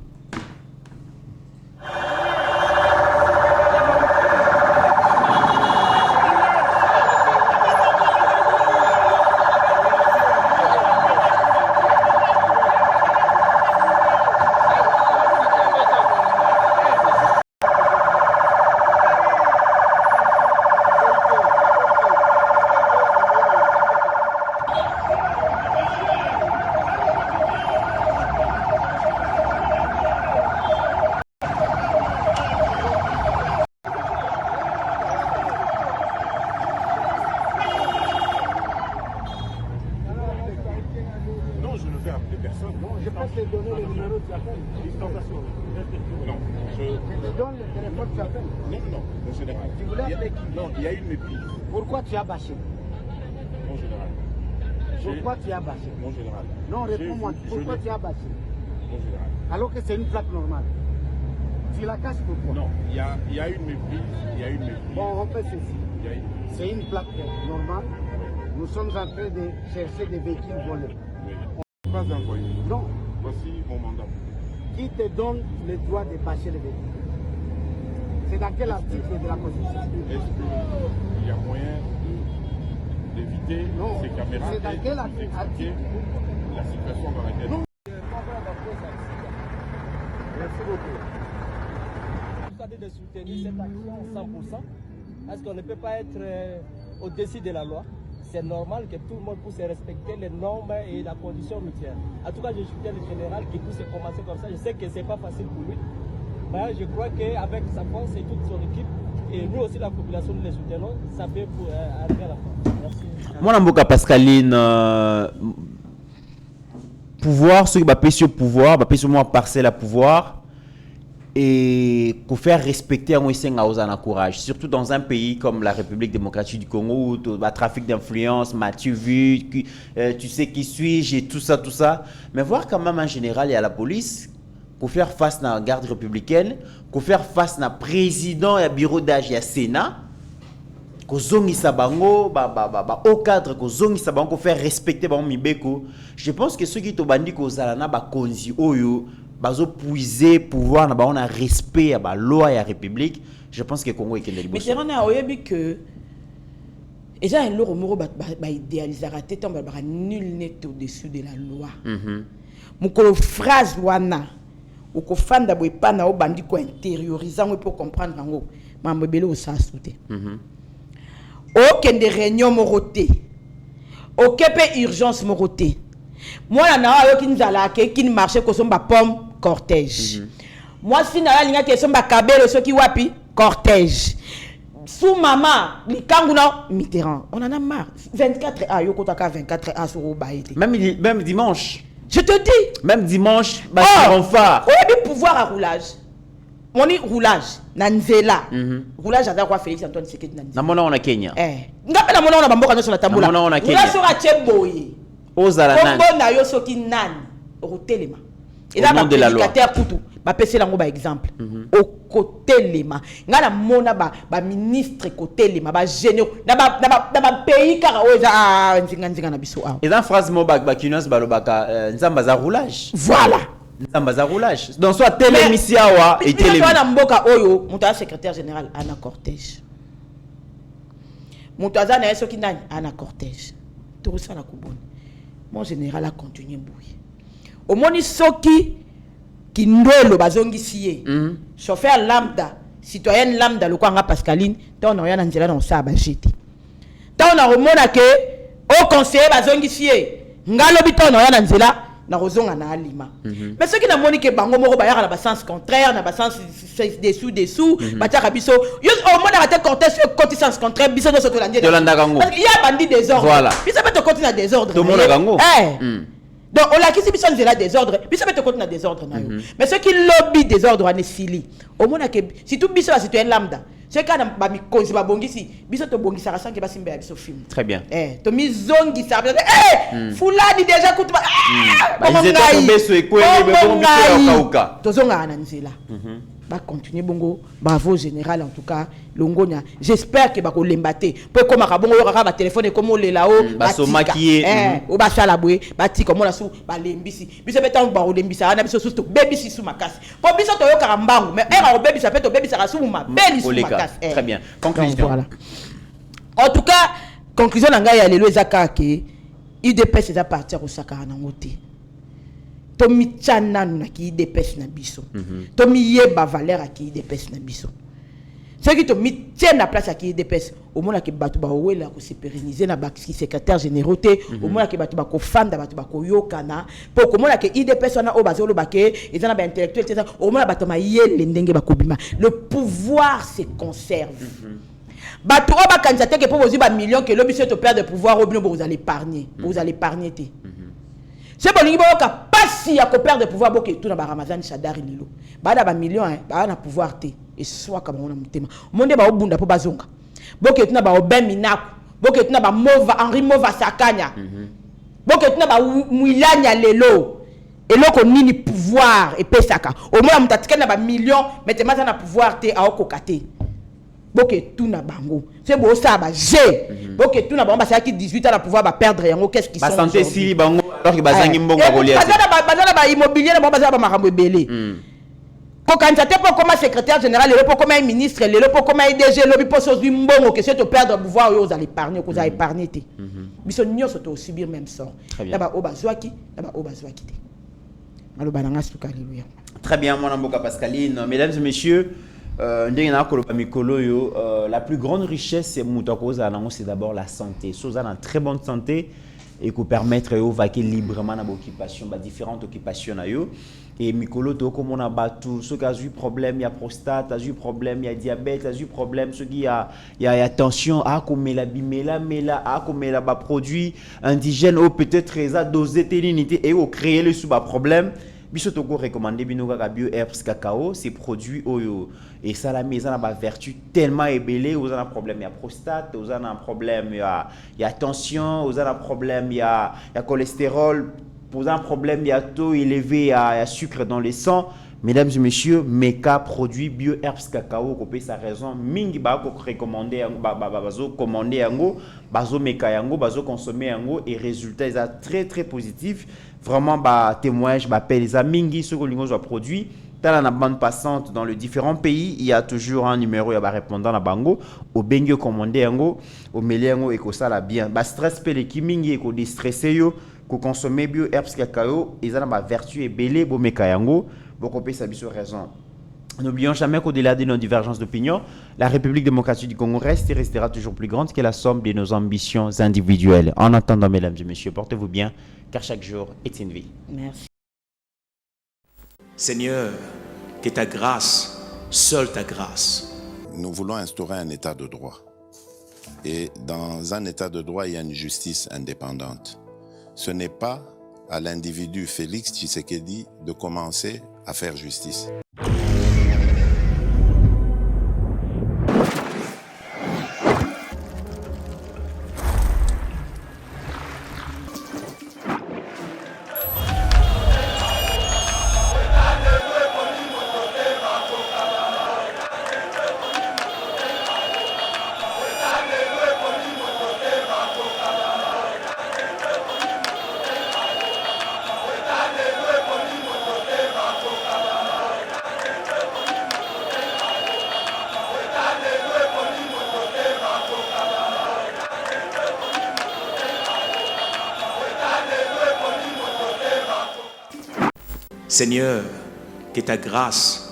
Il y a une méprise. Pourquoi tu as bâché? Mon général. Pourquoi tu as bâché? Mon général. Non, réponds-moi. Pourquoi tu as bâché? Mon général. Alors que c'est une plaque normale. Tu la casses pourquoi? Non, il y a une méprise. Il y a une méprise. Bon, on fait ceci. C'est une plaque normale. Nous sommes en train de chercher des véhicules volés. Oui. Pas envoyé. Non. Voici mon mandat. Qui te donne le droit de bâcher les véhicules? C'est dans quel article de la Constitution? Est-ce qu'il y a moyen d'éviter ces caméras? C'est dans quel article? La situation dans laquelle... Non. Merci beaucoup. Vous avez de soutenir cette action 100%. Est-ce qu'on ne peut pas être au-dessus de la loi? C'est normal que tout le monde puisse respecter les normes et la condition mutuelle. En tout cas, je soutiens le général qui puisse commencer comme ça. Je sais que ce n'est pas facile pour lui. Mais je crois qu'avec sa force et toute son équipe, et nous aussi la population, nous les soutenons, ça peut arriver à la fin. Merci. Moi, Mboka Pascaline, pouvoir, ceux qui ont sur pouvoir, sur moi parcelle à pouvoir, et pour faire respecter un courage, surtout dans un pays comme la République démocratique du Congo, où le trafic d'influence, tu vu, tu sais qui suis-je et tout ça. Mais voir quand même en général, il y a la police, pour faire face à la garde républicaine, pour faire face à la président et bureau d'âge et Sénat, au cadre, pour faire respecter Mibeko. Je pense que ceux qui ont bandit aux alana konzi oyo bazo puiser pouvoir na on a respect à la loi et à la République. Je pense que le Congo est quelque chose. Mais c'est on oyebi que et ça un loro moro idéaliser raté tant nul n'est au-dessus de la loi. Mukolo phrase wana ou ko fanda boy pana o bandi ko intériorisant pour comprendre nango mambo belo o sa souté. Aucun des réunions moroté. Aucun urgence moroté. Moi là na yo kinzala qui marché ko somba pomme cortège. Moi si na linga ke somba kabelo so ki wapi cortège. Sous maman likangu na Mitterrand. On en a marre. 24 a yo kotaka 24 a sur o baïté. Même dimanche. Je te dis. Même dimanche, on a le pouvoir à roulage. On dit roulage. Nanzela. Roulage à quoi Félix Antoine Tshisekedi Nanzela. Namona on a Kenya. Ngapela mona on a bamboka sur la tambola. Namona on a Kenya. Roulage sur la Tcheboye. Ozala nan. Kombo na yo soki nan. Rotelema. Et là ba prédicateur kutu. Ba pese lango ba exemple. Au côté lema. Ngana mona ba ministre côté lema ba généraux. Na ba pays car oza nzinga na biso a. Et dans phrase mo ba kinos balobaka nzamba za roulage. Voilà. Nzamba za roulage. Donc soit télémisia wa et télé. Mais na mboka oyo muta secrétaire général ana cortège. Muta na soki nani ana cortège. Tout ça na kuboni. Mon général a continué bouiller. Au moni soki qui ndolo bazongisi chauffeur lambda citoyenne lambda le kwanga Pascaline tant on a nzela na ça ba jeti tant on a remona que au conseiller bazongisi ngalobi tant on a nzela na rozonga na alima mais ce qui na moni que bango moko ba yaka na ba sens contraire na ba sens dessous ba taka biso yo au mona ka te cortège côté sens contraire biso no soto landie parce qu'il y a bandit désordre voilà biso peut te continuer à désordre to mona gango donc on a qui c'est là désordre puis ça peut te continuer à désordre mais ceux qui lobby désordre en esili au moins que si tout biso c'est un lambda c'est quand ba mi cause ba bongisi biso to bongisa ka sanke ba simbe ya biso film très bien to mi zongi ça fulani déjà kutu ba ils étaient tombés sur ekwele be bon biso kauka to zonga na nzela ba continuer bongo bravo général en tout cas longonya j'espère que ba ko lembate pour comme ka bongo yo ka ba téléphone comme le lao ba so maquiller o ba sala boye ba ti comme la sou ba lembisi biso betan ba o lembisa ana biso to bebisi sou makasi po biso to yo ka mbangu mais era o bebisa pe to bebisa ka sou ma beli sou makasi très bien conclusion voilà. En tout cas conclusion na ngai ya lelo ezaka ke UDPS eza partir au sakana na ngote to mi tchana na ki UDPS na biso to mi yeba valeur à ki UDPS na biso ceux qui to mi tient la place à ki UDPS au moins que batu ba wela ko se pérenniser na ba secrétaire généraux te au moins que batu ba ko fanda batu ba ko yokana pour ko mona que UDPS wana o bazolo ba ke ezana ba intellectuel te au moins batu ma yele ndenge ba ko bima le pouvoir se conserve batu o ba candidater que pour vous ba millions que l'objet de perdre de pouvoir au vous allez épargner te c'est bon lingi boka pasi ya ko perdre de pouvoir boke tout na ba Ramazan Shadari lilo bada ba millions ba na pouvoir te et soit comme on a mutema monde ba obunda po bazonga boke tout na ba oben minako boke tout na ba mova Henri Mova Sakanya boke tout na ba muilanya lelo eloko nini pouvoir et pesaka au moins mutatika na ba millions mais te maza na pouvoir te a okokate boke tout na bango c'est beau ça ba G boke tout na bango ba ça qui 18 ans la pouvoir ba perdre yango qu'est-ce qui sont ba santé si bango alors que bazangi mbongo kolia bazana ba immobilier na bazana ba makambo ebele ko candidater pour comme secrétaire général le pour comme ministre le pour comme DG lobby pour so mbongo que c'est to perdre pouvoir yo vous allez épargner ko za épargner te biso nyonso to subir même sort na ba obazwaki na ba obazwaki te aloba na ngasuka alléluia très bien mon amboka Pascaline mesdames et messieurs la plus grande richesse c'est d'abord la santé. Si vous avez une très bonne santé et vous permettre de vaquer librement dans l'occupation, différentes occupations. Et Mikolo, comme on a battu, ceux qui ont eu problème, il y a prostate, il y a eu problème, il y a diabète, il y a eu problème, ceux qui il y a tension, comme la bimela, comme la produit indigène, ou peut-être les dosé télinité et créer le sous-problème. Bisotoko recommandé binoga bio herbs cacao, c'est produit oyo et ça la mise en vertu tellement ébélé, vous avez un problème il y a prostate, vous avez un problème il y a tension, vous avez un problème il y a cholestérol, vous avez un problème il y a taux élevé, il y a sucre dans le sang. Mesdames et messieurs, Meka produit bio herbs cacao, ko sa raison mingi ba ko recommander bazo commander yango, bazo meka yango, bazo consommer yango et résultat est très très positif. Vraiment témoignage les amingi ce que l'ingos produit dans la bande passante dans les différents pays, il y a toujours un numéro il y a répondant à bango au bengio commander yango, au melengo et ko sala bien. Stress pe les kimingi et ko déstresser yo, ko consommer bio herbs cacao, ils ont vertu et belé bo meka yango. Beaucoup de gens raison. N'oublions jamais qu'au-delà de nos divergences d'opinion, la République démocratique du Congo reste et restera toujours plus grande que la somme de nos ambitions individuelles. En attendant, mesdames et messieurs, portez-vous bien, car chaque jour est une vie. Merci. Seigneur, que ta grâce, seule ta grâce. Nous voulons instaurer un état de droit. Et dans un état de droit, il y a une justice indépendante. Ce n'est pas à l'individu Félix Tshisekedi de commencer à faire justice. Seigneur, que ta grâce